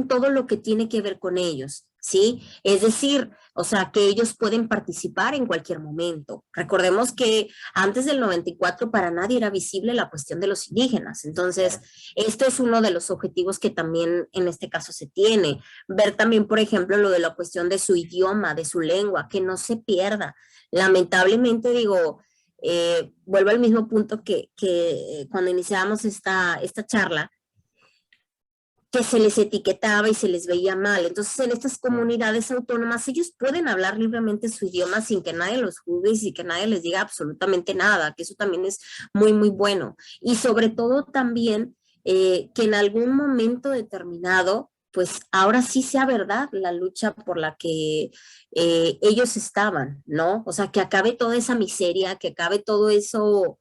todo lo que tiene que ver con ellos, ¿sí? Es decir, o sea, que ellos pueden participar en cualquier momento. Recordemos que antes del 94 para nadie era visible la cuestión de los indígenas. Entonces, esto es uno de los objetivos que también en este caso se tiene. Ver también, por ejemplo, lo de la cuestión de su idioma, de su lengua, que no se pierda. Lamentablemente, digo, vuelvo al mismo punto que cuando iniciábamos esta charla, que se les etiquetaba y se les veía mal. Entonces, en estas comunidades autónomas, ellos pueden hablar libremente su idioma sin que nadie los juzgue y sin que nadie les diga absolutamente nada, que eso también es muy, muy bueno. Y sobre todo también que en algún momento determinado, pues ahora sí sea verdad la lucha por la que ellos estaban, ¿no? O sea, que acabe toda esa miseria, que acabe todo eso,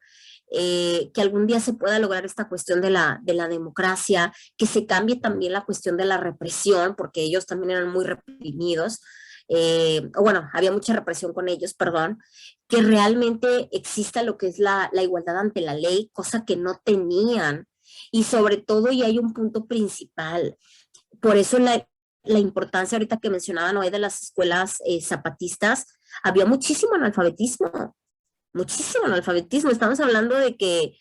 que algún día se pueda lograr esta cuestión de la democracia, que se cambie también la cuestión de la represión, porque ellos también eran muy reprimidos, o bueno, había mucha represión con ellos, perdón, que realmente exista lo que es la igualdad ante la ley, cosa que no tenían. Y sobre todo, y hay un punto principal, por eso la importancia ahorita que mencionaba Noé de las escuelas zapatistas, había muchísimo analfabetismo. Estamos hablando de que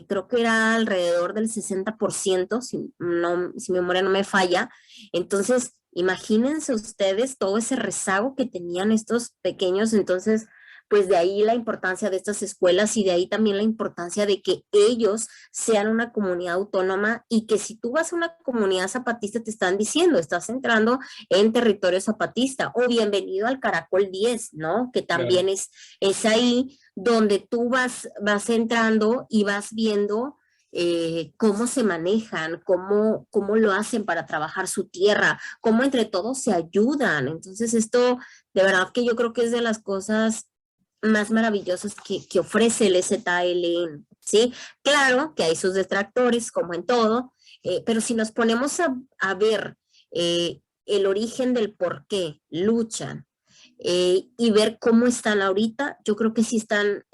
creo que era alrededor del 60%, si mi memoria no me falla. Entonces, imagínense ustedes todo ese rezago que tenían estos pequeños. Entonces, pues de ahí la importancia de estas escuelas y de ahí también la importancia de que ellos sean una comunidad autónoma y que si tú vas a una comunidad zapatista te están diciendo, estás entrando en territorio zapatista o bienvenido al Caracol 10, ¿no? Que también es ahí donde tú vas entrando y vas viendo cómo se manejan, cómo lo hacen para trabajar su tierra, cómo entre todos se ayudan. Entonces esto de verdad que yo creo que es de las cosas más maravillosas que ofrece el ZLN, ¿sí? Claro que hay sus detractores, como en todo, pero si nos ponemos a ver el origen del por qué luchan y ver cómo están ahorita, yo creo que sí están,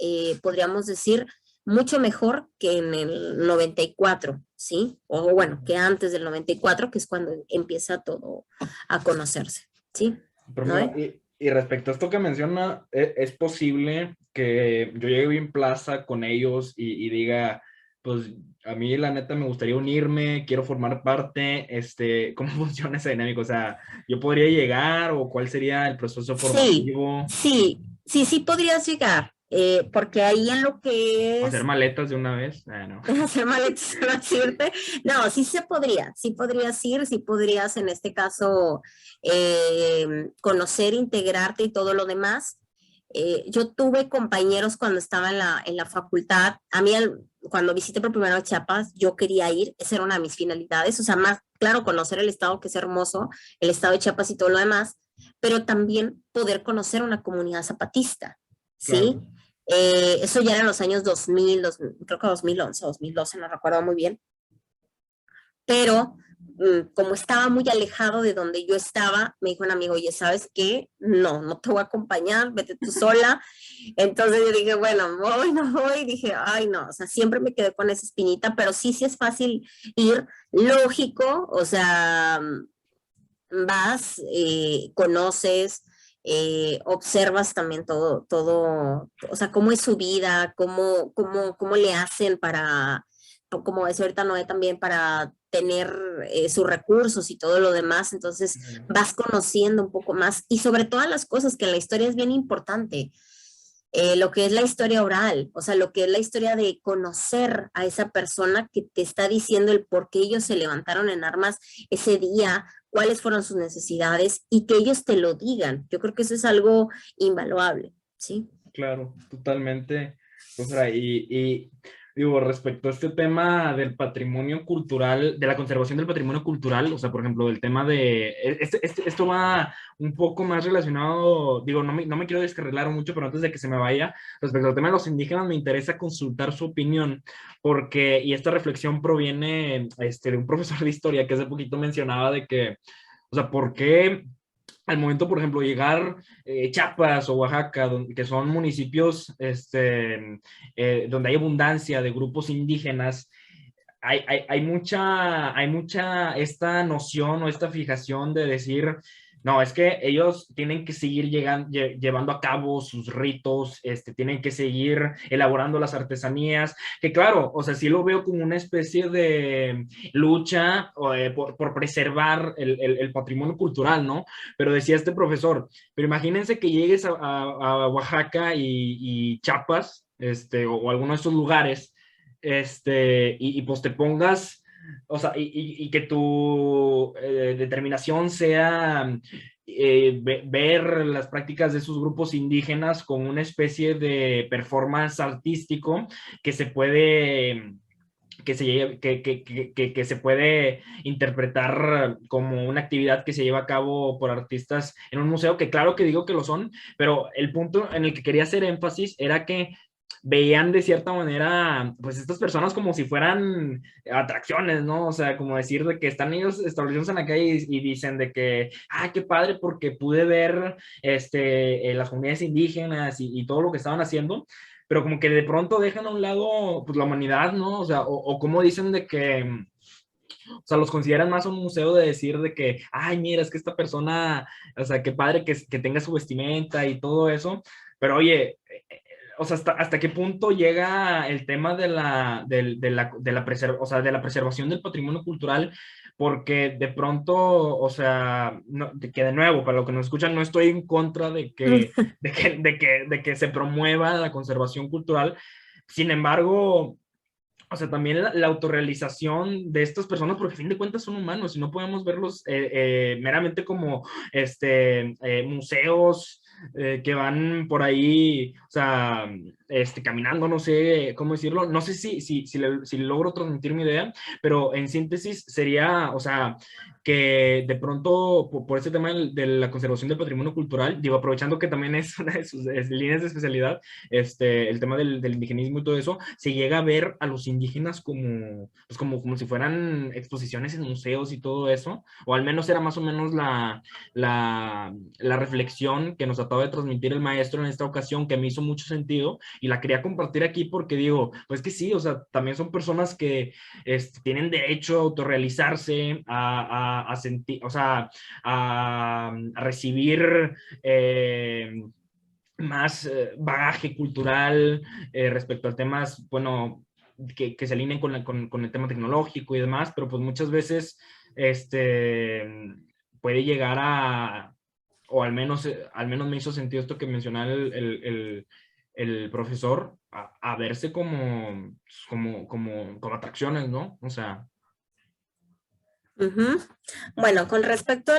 podríamos decir, mucho mejor que en el 94, ¿sí? O bueno, que antes del 94, que es cuando empieza todo a conocerse, ¿sí? Pero ¿No? mira, y respecto a esto que menciona, es posible que yo llegue bien plaza con ellos y diga, pues a mí la neta me gustaría unirme, quiero formar parte, ¿cómo funciona esa dinámica? O sea, ¿yo podría llegar o cuál sería el proceso Sí, formativo? sí, sí, sí podrías llegar, porque ahí en lo que ¿Hacer es maletas de una vez? Ah, no. hacer maletas no decirte, no, sí se podría, sí podrías ir, sí podrías en este caso conocer, integrarte y todo lo demás. Yo tuve compañeros cuando estaba en la facultad, a mí cuando visité por primera vez Chiapas, yo quería ir, esa era una de mis finalidades, o sea, más, claro, conocer el estado que es hermoso, el estado de Chiapas y todo lo demás, pero también poder conocer una comunidad zapatista, ¿sí? Claro. Eso ya era en los años 2000, creo que 2011, 2012, no recuerdo muy bien, pero como estaba muy alejado de donde yo estaba, me dijo un amigo, oye, ¿sabes qué? No, no te voy a acompañar, vete tú sola. Entonces yo dije, bueno, voy, no voy, dije, ay, no, o sea, siempre me quedé con esa espinita, pero sí, sí es fácil ir, lógico, o sea, vas, conoces, observas también todo, o sea, cómo es su vida, cómo le hacen para, como decía ahorita Noé, también para tener sus recursos y todo lo demás, entonces vas conociendo un poco más y sobre todas las cosas que en la historia es bien importante. Lo que es la historia oral, o sea, lo que es la historia de conocer a esa persona que te está diciendo el por qué ellos se levantaron en armas ese día, cuáles fueron sus necesidades y que ellos te lo digan. Yo creo que eso es algo invaluable, ¿sí? Claro, totalmente. Pues, y digo, respecto a este tema del patrimonio cultural, de la conservación del patrimonio cultural, o sea, por ejemplo, del tema de, esto va un poco más relacionado, digo, no me quiero descarrilar mucho, pero antes de que se me vaya, respecto al tema de los indígenas, me interesa consultar su opinión, porque, y esta reflexión proviene, de un profesor de historia que hace poquito mencionaba de que, o sea, ¿por qué al momento, por ejemplo, llegar Chiapas o Oaxaca, que son municipios donde hay abundancia de grupos indígenas, hay mucha esta noción o esta fijación de decir, no, es que ellos tienen que seguir llevando a cabo sus ritos, tienen que seguir elaborando las artesanías, que claro, o sea, sí lo veo como una especie de lucha por preservar el patrimonio cultural, ¿no? Pero decía este profesor, pero imagínense que llegues a Oaxaca y Chiapas, o alguno de estos lugares, pues te pongas, o sea, y que tu determinación sea ver las prácticas de esos grupos indígenas con una especie de performance artístico que se puede que se puede interpretar como una actividad que se lleva a cabo por artistas en un museo, que claro que digo que lo son, pero el punto en el que quería hacer énfasis era que veían de cierta manera, pues estas personas como si fueran atracciones, ¿no? O sea, como decir de que están ellos establecidos en la calle y dicen de que, ah, qué padre porque pude ver las comunidades indígenas y todo lo que estaban haciendo, pero como que de pronto dejan a un lado pues la humanidad, ¿no? O sea, o como dicen de que, o sea, los consideran más un museo de decir de que, ay, mira, es que esta persona, o sea, qué padre que tenga su vestimenta y todo eso, pero oye, o sea, hasta qué punto llega el tema o sea, de la preservación del patrimonio cultural, porque de pronto, o sea, que de nuevo, para los que nos escuchan, no estoy en contra de que se promueva la conservación cultural. Sin embargo, o sea, también la autorrealización de estas personas, porque a fin de cuentas son humanos y no podemos verlos meramente como museos que van por ahí, o sea, caminando, no sé cómo decirlo, no sé si logro transmitir mi idea, pero en síntesis sería, o sea, que de pronto por ese tema de la conservación del patrimonio cultural, digo, aprovechando que también es una de sus líneas de especialidad, el tema del indigenismo y todo eso, se llega a ver a los indígenas como, pues como si fueran exposiciones en museos y todo eso, o al menos era más o menos la reflexión que nos trataba de transmitir el maestro en esta ocasión, que me hizo mucho sentido y la quería compartir aquí porque digo, pues que sí, o sea, también son personas que tienen derecho a autorrealizarse, a sentir, o sea, a recibir más bagaje cultural respecto a temas, bueno, que se alineen con el tema tecnológico y demás, pero pues muchas veces puede llegar a, o al menos me hizo sentido esto que mencionaba el profesor, a verse como atracciones, ¿no? O sea, Ujú. Bueno, con respecto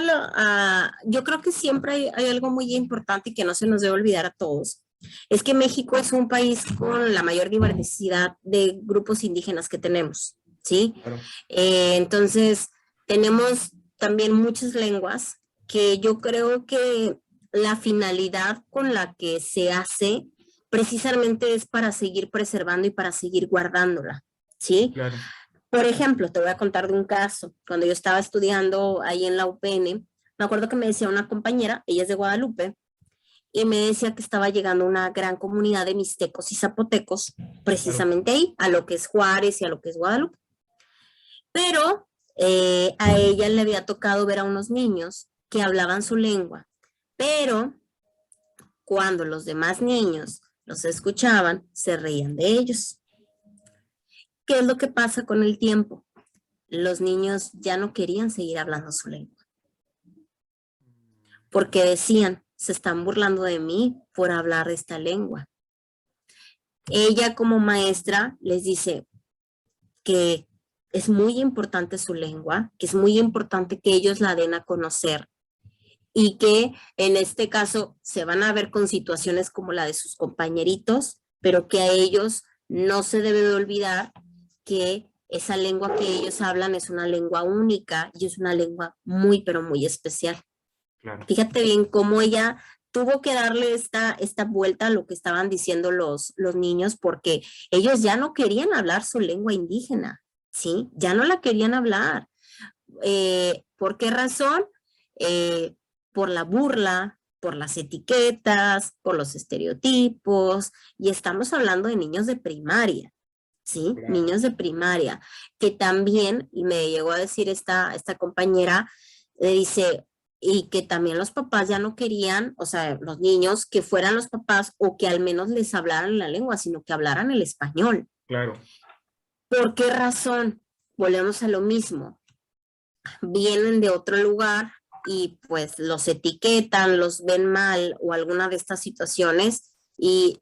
yo creo que siempre hay algo muy importante y que no se nos debe olvidar a todos. Es que México es un país con la mayor diversidad de grupos indígenas que tenemos, ¿sí? claro, Entonces, tenemos también muchas lenguas que yo creo que la finalidad con la que se hace precisamente es para seguir preservando y para seguir guardándola, ¿sí? claro, Por ejemplo, te voy a contar de un caso. Cuando yo estaba estudiando ahí en la UPN, me acuerdo que me decía una compañera, ella es de Guadalupe, y me decía que estaba llegando una gran comunidad de mixtecos y zapotecos, claro. precisamente ahí, a lo que es Juárez y a lo que es Guadalupe. Pero a ella le había tocado ver a unos niños que hablaban su lengua, pero cuando los demás niños los escuchaban, se reían de ellos. ¿Qué es lo que pasa con el tiempo? Los niños ya no querían seguir hablando su lengua, porque decían, se están burlando de mí por hablar esta lengua. Ella como maestra les dice que es muy importante su lengua, que es muy importante que ellos la den a conocer y que en este caso se van a ver con situaciones como la de sus compañeritos, pero que a ellos no se debe de olvidar que esa lengua que ellos hablan es una lengua única y es una lengua muy, pero muy especial. Claro. Fíjate bien cómo ella tuvo que darle esta vuelta a lo que estaban diciendo los niños, porque ellos ya no querían hablar su lengua indígena, ¿sí? Ya no la querían hablar. ¿Por qué razón? Eh, por la burla, por las etiquetas, por los estereotipos, y estamos hablando de niños de primaria, ¿sí? Claro. Niños de primaria, que también, y me llegó a decir esta compañera, le dice, y que también los papás ya no querían, o sea, los niños, que fueran los papás o que al menos les hablaran la lengua, sino que hablaran el español. Claro. ¿Por qué razón? Volvemos a lo mismo. Vienen de otro lugar y pues los etiquetan, los ven mal o alguna de estas situaciones y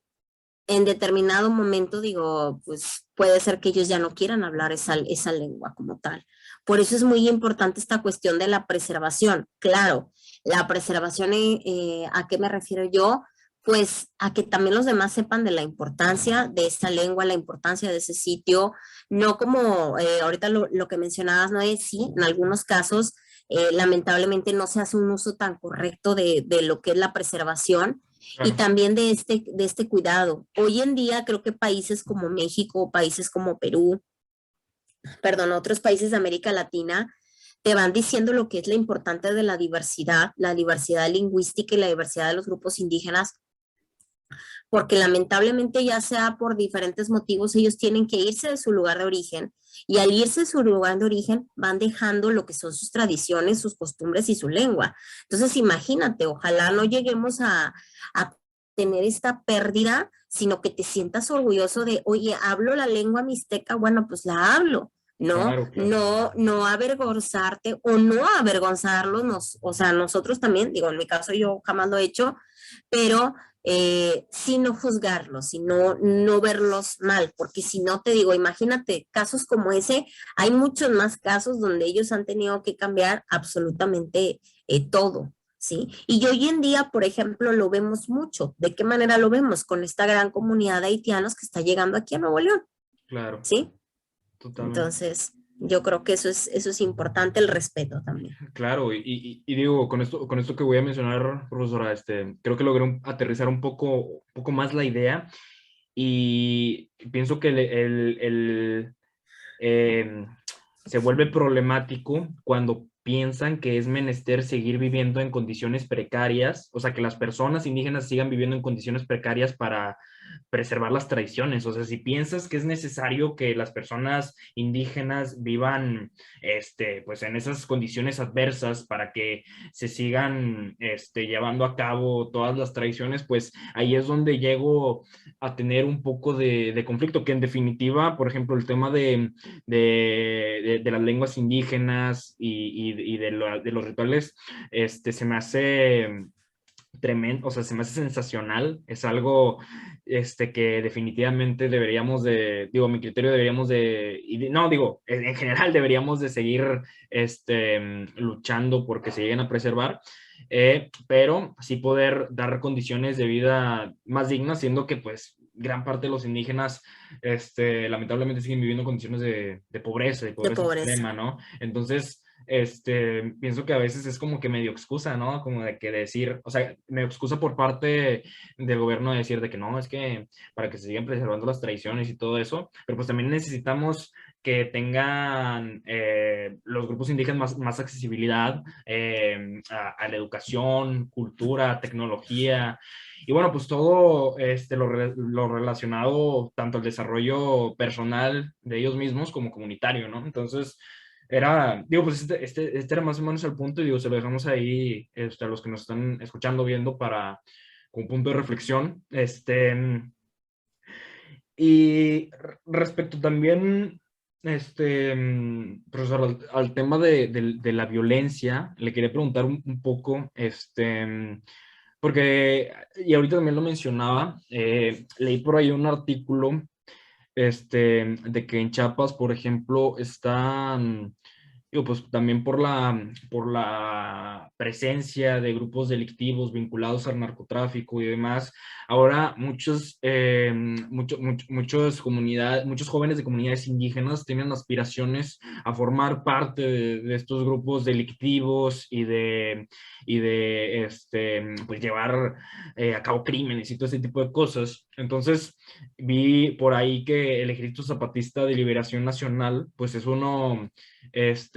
en determinado momento digo, pues puede ser que ellos ya no quieran hablar esa lengua como tal. Por eso es muy importante esta cuestión de la preservación. Claro, la preservación, ¿a qué me refiero yo? Pues a que también los demás sepan de la importancia de esta lengua, la importancia de ese sitio, no como ahorita lo que mencionabas, ¿no? Sí, en algunos casos lamentablemente no se hace un uso tan correcto de lo que es la preservación y Claro. también de este cuidado. Hoy en día creo que países como México, países como Perú, perdón, otros países de América Latina, te van diciendo lo que es la importancia de la diversidad lingüística y la diversidad de los grupos indígenas, porque lamentablemente ya sea por diferentes motivos, ellos tienen que irse de su lugar de origen y al irse de su lugar de origen van dejando lo que son sus tradiciones, sus costumbres y su lengua. Entonces imagínate, ojalá no lleguemos a tener esta pérdida, sino que te sientas orgulloso de, oye, hablo la lengua mixteca, bueno, pues la hablo. No, Claro, claro. no, no avergonzarte o no avergonzarlos, o sea, nosotros también, digo, en mi caso yo jamás lo he hecho, pero sin no juzgarlos, sino no verlos mal, porque si no te digo, imagínate casos como ese, hay muchos más casos donde ellos han tenido que cambiar absolutamente todo. ¿sí? Y hoy en día, por ejemplo, lo vemos mucho. ¿De qué manera lo vemos? Con esta gran comunidad de haitianos que está llegando aquí a Nuevo León, Claro, ¿sí? totalmente. Entonces, yo creo que eso es importante, el respeto también. Claro, y digo, con esto que voy a mencionar, profesora, creo que logré aterrizar un poco más la idea y pienso que eh, se vuelve problemático cuando piensan que es menester seguir viviendo en condiciones precarias, o sea, que las personas indígenas sigan viviendo en condiciones precarias para preservar las tradiciones. O sea, si piensas que es necesario que las personas indígenas vivan, pues en esas condiciones adversas para que se sigan, llevando a cabo todas las tradiciones, pues ahí es donde llego a tener un poco de conflicto, que en definitiva, por ejemplo, el tema de las lenguas indígenas y de los rituales, se me hace tremendo, o sea, se me hace sensacional, es algo que definitivamente deberíamos de, digo, mi criterio deberíamos de, no, digo, en general deberíamos de seguir luchando porque se lleguen a preservar, pero sí poder dar condiciones de vida más dignas, siendo que pues gran parte de los indígenas lamentablemente siguen viviendo condiciones de pobreza, de De pobreza pobreza. extrema, ¿no? Entonces, pienso que a veces es como que medio excusa, ¿no? Como de que decir, o sea, medio excusa por parte del gobierno de decir de que no, es que para que se sigan preservando las tradiciones y todo eso, pero pues también necesitamos que tengan los grupos indígenas más accesibilidad a la educación, cultura, tecnología, y bueno, pues todo lo relacionado tanto al desarrollo personal de ellos mismos como comunitario, ¿no? Entonces, digo, pues este era más o menos el punto y digo, se lo dejamos ahí a los que nos están escuchando, viendo para un punto de reflexión. Y respecto también, profesor, al tema de la violencia, le quería preguntar un poco, porque, y ahorita también lo mencionaba, leí por ahí un artículo, de que en Chiapas, por ejemplo, están, digo, pues también por la presencia de grupos delictivos vinculados al narcotráfico y demás, ahora muchos jóvenes de comunidades indígenas tienen aspiraciones a formar parte de estos grupos delictivos y de pues llevar a cabo crímenes y todo ese tipo de cosas. Entonces, vi por ahí que el Ejército Zapatista de Liberación Nacional, pues es uno, es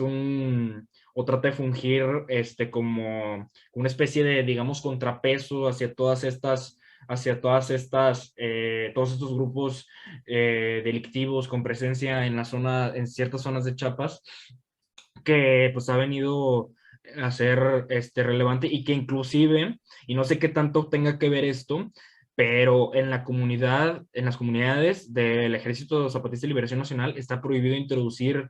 un, o trata de fungir como una especie de, digamos, contrapeso todos estos grupos delictivos con presencia en ciertas zonas de Chiapas, que pues ha venido a ser relevante y que inclusive, y no sé qué tanto tenga que ver esto, pero en la comunidad, en las comunidades del Ejército Zapatista de Liberación Nacional está prohibido introducir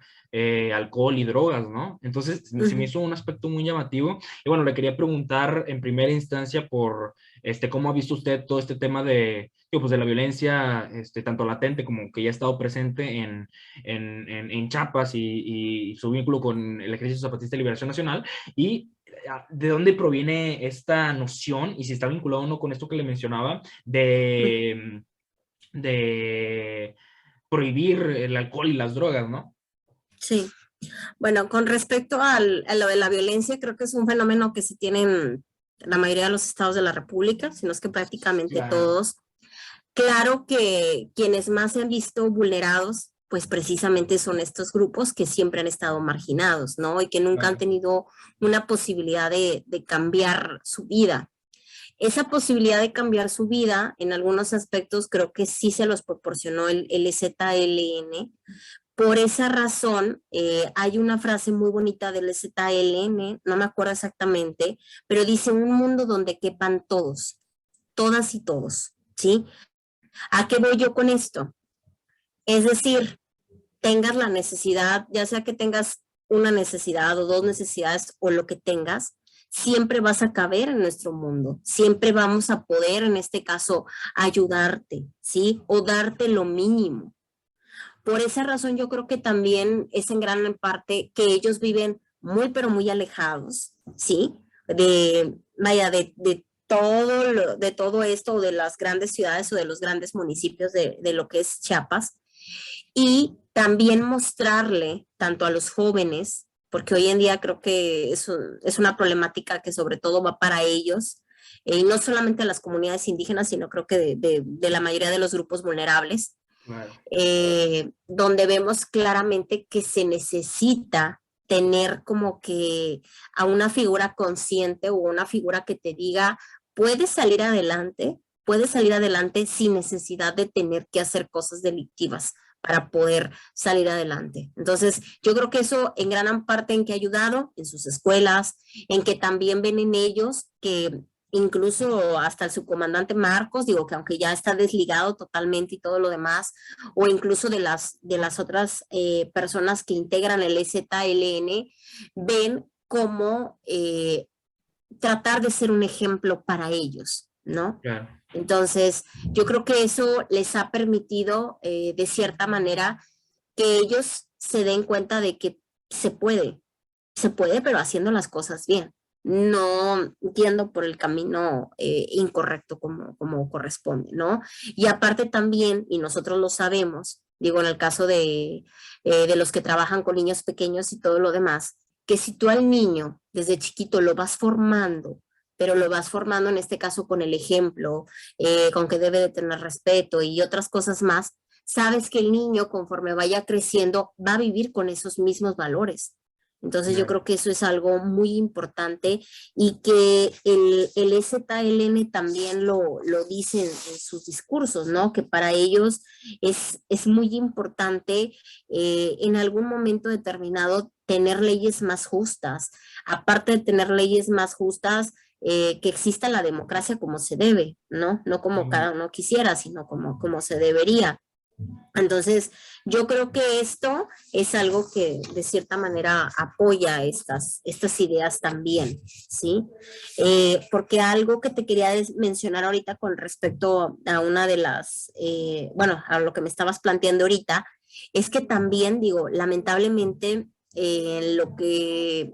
alcohol y drogas, ¿no? Entonces, se me Ujú. hizo un aspecto muy llamativo. Y bueno, le quería preguntar en primera instancia por cómo ha visto usted todo este tema digo, pues de la violencia, tanto latente como que ya ha estado presente en Chiapas y su vínculo con el Ejército Zapatista de Liberación Nacional, y de dónde proviene esta noción y si está vinculado o no con esto que le mencionaba de prohibir el alcohol y las drogas, ¿no? Sí. Bueno, con respecto a lo de la violencia, creo que es un fenómeno que se tiene en la mayoría de los estados de la República, sino es que prácticamente Claro, todos. Claro que quienes más se han visto vulnerados, pues precisamente son estos grupos que siempre han estado marginados, ¿no? Y que nunca han claro, tenido una posibilidad de cambiar su vida. Esa posibilidad de cambiar su vida, en algunos aspectos, creo que sí se los proporcionó el ZLN. Por esa razón, hay una frase muy bonita del ZLN, no me acuerdo exactamente, pero dice un mundo donde quepan todos, todas y todos, ¿sí? ¿A qué voy yo con esto? Es decir, tengas la necesidad, ya sea que tengas una necesidad o dos necesidades o lo que tengas, siempre vas a caber en nuestro mundo, siempre vamos a poder, en este caso, ayudarte, ¿sí? O darte lo mínimo. Por esa razón yo creo que también es en gran parte que ellos viven muy, pero muy alejados, ¿sí? vaya, de todo esto, de las grandes ciudades o de los grandes municipios de lo que es Chiapas, y también mostrarle tanto a los jóvenes, porque hoy en día creo que es una problemática que sobre todo va para ellos, y no solamente a las comunidades indígenas, sino creo que de la mayoría de los grupos vulnerables, Claro. donde vemos claramente que se necesita tener como que a una figura consciente o una figura que te diga, puedes salir adelante sin necesidad de tener que hacer cosas delictivas para poder salir adelante. Entonces, yo creo que eso en gran parte en que ha ayudado en sus escuelas, en que también ven en ellos que incluso hasta el subcomandante Marcos, digo que aunque ya está desligado totalmente y todo lo demás, o incluso de las otras personas que integran el EZLN, ven como tratar de ser un ejemplo para ellos, ¿no? Claro. Entonces, yo creo que eso les ha permitido, de cierta manera, que ellos se den cuenta de que se puede, pero haciendo las cosas bien, no yendo por el camino incorrecto como corresponde, ¿no? Y aparte también, y nosotros lo sabemos, digo, en el caso de los que trabajan con niños pequeños y todo lo demás, que si tú al niño desde chiquito lo vas formando, pero lo vas formando en este caso con el ejemplo, con que debe de tener respeto y otras cosas más, sabes que el niño conforme vaya creciendo va a vivir con esos mismos valores. Entonces yo Claro. creo que eso es algo muy importante y que el EZLN también lo dice en sus discursos, ¿no? Que para ellos es muy importante en algún momento determinado tener leyes más justas. Aparte de tener leyes más justas, que exista la democracia como se debe, ¿no? No como Mm. cada uno quisiera, sino como se debería. Entonces, yo creo que esto es algo que de cierta manera apoya estas ideas también, ¿sí? Porque algo que te quería mencionar ahorita con respecto a una de las, bueno, a lo que me estabas planteando ahorita, es que también, digo, lamentablemente, lo que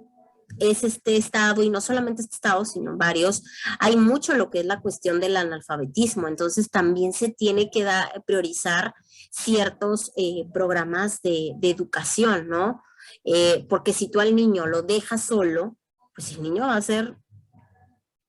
es este estado, y no solamente este estado, sino varios, hay mucho lo que es la cuestión del analfabetismo, entonces también se tiene que priorizar ciertos programas de educación, ¿no? Porque si tú al niño lo dejas solo, pues el niño va a ser,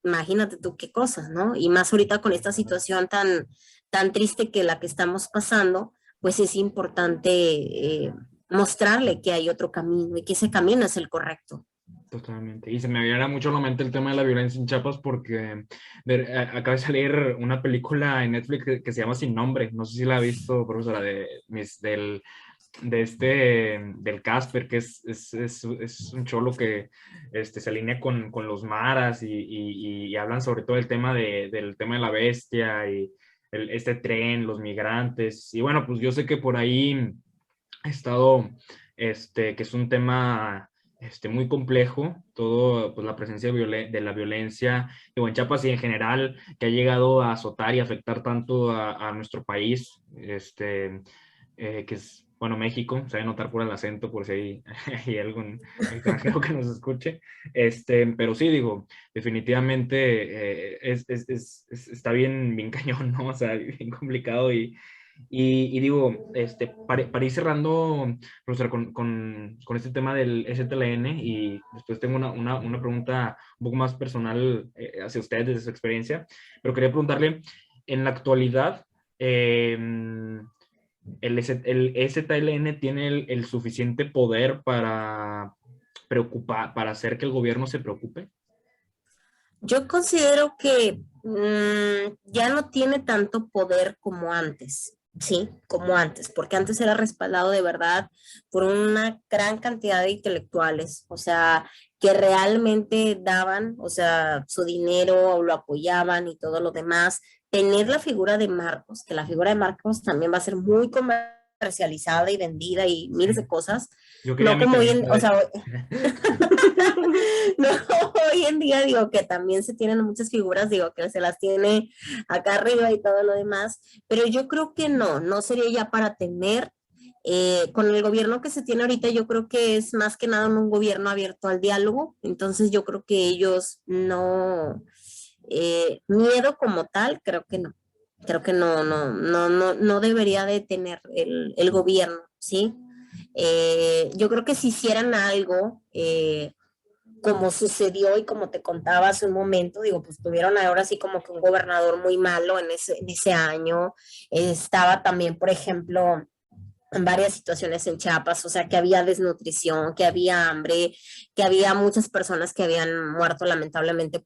imagínate tú qué cosas, ¿no? Y más ahorita con esta situación tan triste que la que estamos pasando, pues es importante mostrarle que hay otro camino y que ese camino es el correcto. Totalmente. Y se me viene mucho a la mente el tema de la violencia en Chiapas porque acaba de salir una película en Netflix que se llama Sin Nombre. No sé si la ha visto, profesora, del Casper, que es un cholo que se alinea con los maras y hablan sobre todo el tema del tema de la bestia y este tren, los migrantes. Y bueno, pues yo sé que por ahí ha estado, que es un tema muy complejo, todo, pues la presencia de la violencia, digo, en Chiapas y en general, que ha llegado a azotar y afectar tanto a nuestro país, que es, bueno, México, se debe notar por el acento, por si hay algún extranjero que nos escuche, pero sí, digo, definitivamente está bien cañón, ¿no? O sea, bien complicado y digo, para ir cerrando, profesor, con este tema del STLN y después tengo una pregunta un poco más personal hacia usted desde su experiencia, pero quería preguntarle, en la actualidad, el STLN tiene el suficiente poder para hacer que el gobierno se preocupe. Yo considero que ya no tiene tanto poder como antes, ¿sí? Como antes, porque antes era respaldado de verdad por una gran cantidad de intelectuales, o sea, que realmente daban, o sea, su dinero o lo apoyaban y todo lo demás. Tener la figura de Marcos, que la figura de Marcos también va a ser muy comercializada y vendida y miles de cosas, Yo quería no mi como hoy camisa o de sea, eso. no, hoy en día digo que también se tienen muchas figuras, digo que se las tiene acá arriba y todo lo demás, pero yo creo que no sería ya para tener Con el gobierno que se tiene ahorita, yo creo que es más que nada un gobierno abierto al diálogo, entonces yo creo que ellos no, miedo como tal, creo que no debería de tener el gobierno, ¿sí? Yo creo que si hicieran algo, como sucedió y como te contaba hace un momento, digo, pues tuvieron ahora sí como que un gobernador muy malo en ese año. Estaba también, por ejemplo, en varias situaciones en Chiapas, o sea, que había desnutrición, que había hambre, que había muchas personas que habían muerto lamentablemente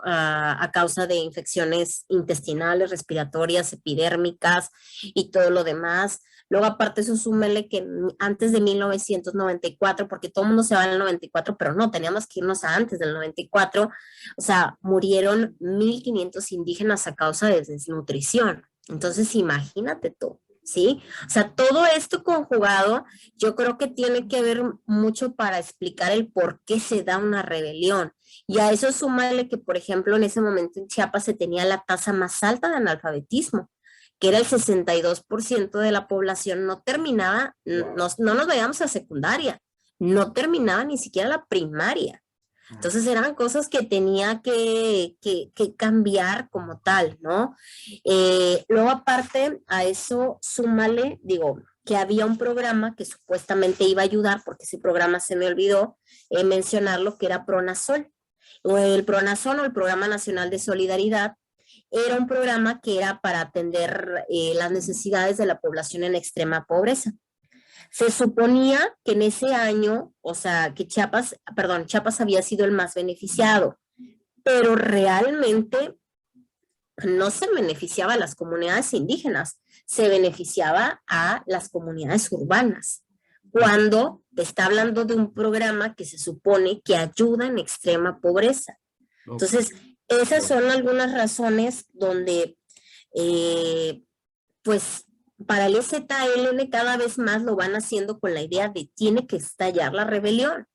a causa de infecciones intestinales, respiratorias, epidérmicas y todo lo demás. Luego, aparte, eso súmele que antes de 1994, porque todo el mundo se va al 94, pero no, teníamos que irnos a antes del 94, o sea, murieron 1,500 indígenas a causa de desnutrición. Entonces, imagínate tú. ¿Sí? O sea, todo esto conjugado, yo creo que tiene que ver mucho para explicar el por qué se da una rebelión. Y a eso súmale que, por ejemplo, en ese momento en Chiapas se tenía la tasa más alta de analfabetismo, que era el 62% de la población no terminaba, no nos vayamos a secundaria, no terminaba ni siquiera la primaria. Entonces eran cosas que tenía que cambiar como tal, ¿no? Luego aparte a eso, súmale, digo, que había un programa que supuestamente iba a ayudar, porque ese programa se me olvidó mencionarlo, que era Pronasol. O el Pronasol o el Programa Nacional de Solidaridad era un programa que era para atender las necesidades de la población en extrema pobreza. Se suponía que en ese año, o sea, que Chiapas había sido el más beneficiado, pero realmente no se beneficiaba a las comunidades indígenas, se beneficiaba a las comunidades urbanas. Cuando te está hablando de un programa que se supone que ayuda en extrema pobreza. Entonces, esas son algunas razones donde, pues, para el ZLN cada vez más lo van haciendo con la idea de tiene que estallar la rebelión.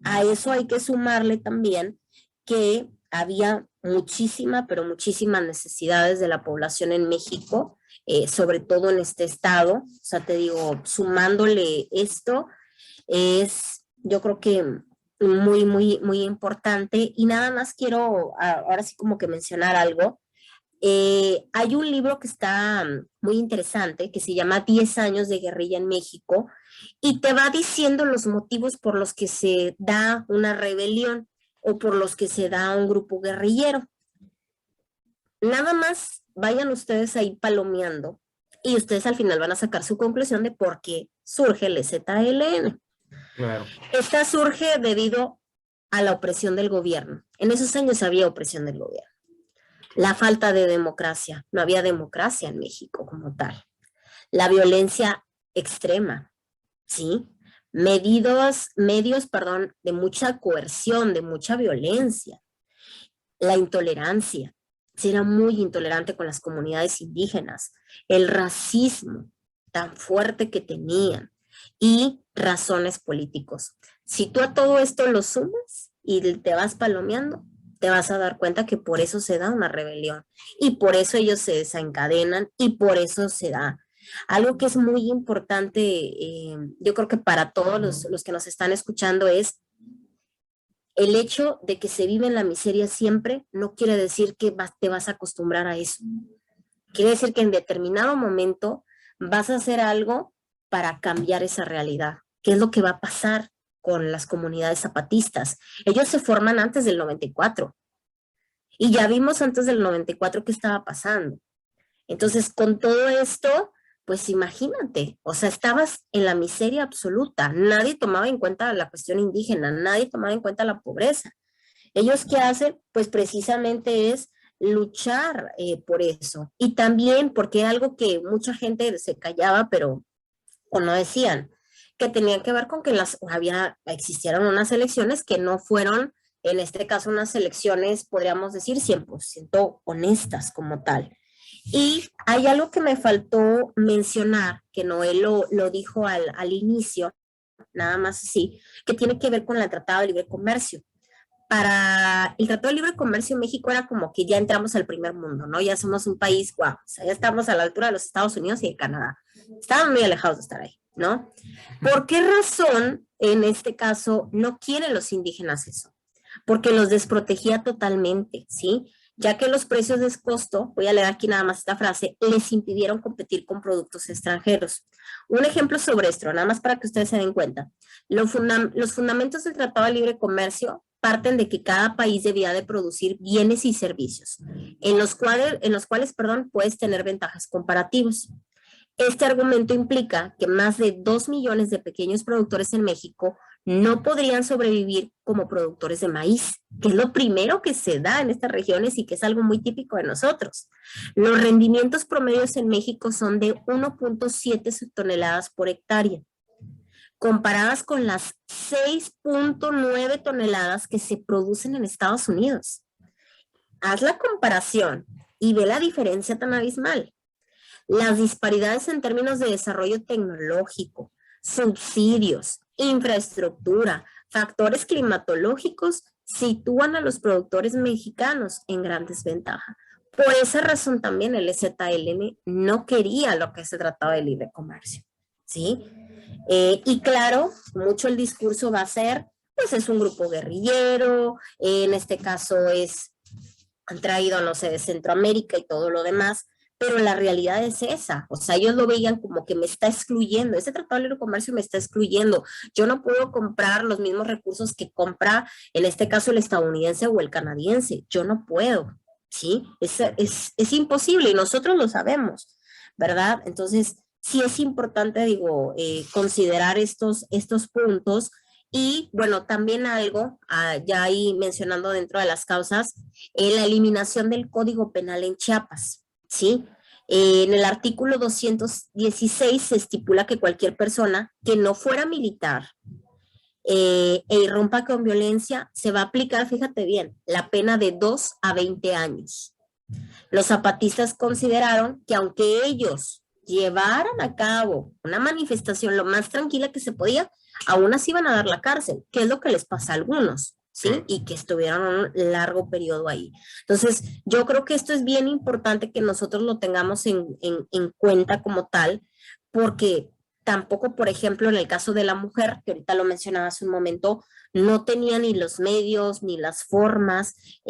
A eso hay que sumarle también que había muchísima, pero muchísimas necesidades de la población en México, sobre todo en este estado. O sea, te digo, sumándole esto, yo creo que muy importante. Y nada más quiero ahora sí como que mencionar algo. Hay un libro que está muy interesante que se llama 10 años de guerrilla en México y te va diciendo los motivos por los que se da una rebelión o por los que se da un grupo guerrillero. Nada más vayan ustedes ahí palomeando y ustedes al final van a sacar su conclusión de por qué surge el ZLN. Claro. Esta surge debido a la opresión del gobierno. En esos años había opresión del gobierno. La falta de democracia, no había democracia en México como tal. La violencia extrema, ¿sí? Medios, de mucha coerción, de mucha violencia. La intolerancia, se era muy intolerante con las comunidades indígenas. El racismo tan fuerte que tenían y razones políticos. Si tú a todo esto lo sumas y te vas palomeando, te vas a dar cuenta que por eso se da una rebelión y por eso ellos se desencadenan y por eso se da. Algo que es muy importante, yo creo que para todos los que nos están escuchando es el hecho de que se vive en la miseria siempre no quiere decir que te vas a acostumbrar a eso. Quiere decir que en determinado momento vas a hacer algo para cambiar esa realidad. ¿Qué es lo que va a pasar con las comunidades zapatistas? Ellos se forman antes del 94 y ya vimos antes del 94 qué estaba pasando. Entonces, con todo esto, pues imagínate, o sea, estabas en la miseria absoluta, nadie tomaba en cuenta la cuestión indígena, nadie tomaba en cuenta la pobreza. Ellos qué hacen, pues precisamente es luchar por eso. Y también porque era algo que mucha gente se callaba, pero o no decían, que tenían que ver con que existieron unas elecciones que no fueron, en este caso, unas elecciones, podríamos decir, 100% honestas como tal. Y hay algo que me faltó mencionar, que Noel lo dijo al inicio, nada más así, que tiene que ver con el Tratado de Libre Comercio. Para el Tratado de Libre Comercio, México era como que ya entramos al primer mundo, ¿no? Ya somos un país, wow, o sea, ya estamos a la altura de los Estados Unidos y de Canadá. Estaban muy alejados de estar ahí. ¿no? ¿Por qué razón en este caso no quieren los indígenas eso? Porque los desprotegía totalmente, ¿sí? Ya que los precios de costo, voy a leer aquí nada más esta frase, les impidieron competir con productos extranjeros. Un ejemplo sobre esto, nada más para que ustedes se den cuenta. Los fundamentos del Tratado de Libre Comercio parten de que cada país debía de producir bienes y servicios, en los cuales puedes tener ventajas comparativas. Este argumento implica que más de 2 millones de pequeños productores en México no podrían sobrevivir como productores de maíz, que es lo primero que se da en estas regiones y que es algo muy típico de nosotros. Los rendimientos promedios en México son de 1.7 toneladas por hectárea, comparadas con las 6.9 toneladas que se producen en Estados Unidos. Haz la comparación y ve la diferencia tan abismal. Las disparidades en términos de desarrollo tecnológico, subsidios, infraestructura, factores climatológicos sitúan a los productores mexicanos en gran desventaja. Por esa razón también el EZLN no quería lo que se trataba de libre comercio, ¿sí? Y claro, mucho el discurso va a ser, pues es un grupo guerrillero, en este caso han traído, no sé, de Centroamérica y todo lo demás, pero la realidad es esa, o sea, ellos lo veían como que me está excluyendo, ese tratado de libre comercio me está excluyendo, yo no puedo comprar los mismos recursos que compra, en este caso, el estadounidense o el canadiense, yo no puedo, ¿sí? Es imposible y nosotros lo sabemos, ¿verdad? Entonces, sí es importante, digo, considerar estos puntos y, bueno, también algo, ya ahí mencionando dentro de las causas, la eliminación del Código Penal en Chiapas, ¿sí? En el artículo 216 se estipula que cualquier persona que no fuera militar e irrumpa con violencia se va a aplicar, fíjate bien, la pena de 2 a 20 años. Los zapatistas consideraron que aunque ellos llevaran a cabo una manifestación lo más tranquila que se podía, aún así iban a dar la cárcel, que es lo que les pasa a algunos, ¿sí? Y que estuvieron un largo periodo ahí. Entonces, yo creo que esto es bien importante que nosotros lo tengamos en cuenta como tal, porque tampoco, por ejemplo, en el caso de la mujer, que ahorita lo mencionaba hace un momento, no tenía ni los medios ni las formas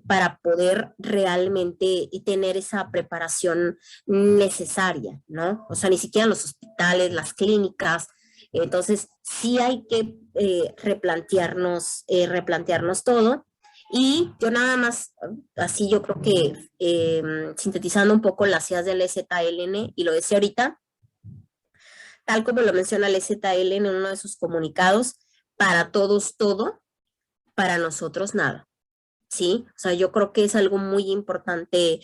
para poder realmente tener esa preparación necesaria, ¿no? O sea, ni siquiera los hospitales, las clínicas. Entonces, sí hay que replantearnos todo. Y yo nada más, así yo creo que sintetizando un poco las ideas del EZLN, y lo decía ahorita, tal como lo menciona el EZLN en uno de sus comunicados, para todos todo, para nosotros nada. ¿Sí? O sea, yo creo que es algo muy importante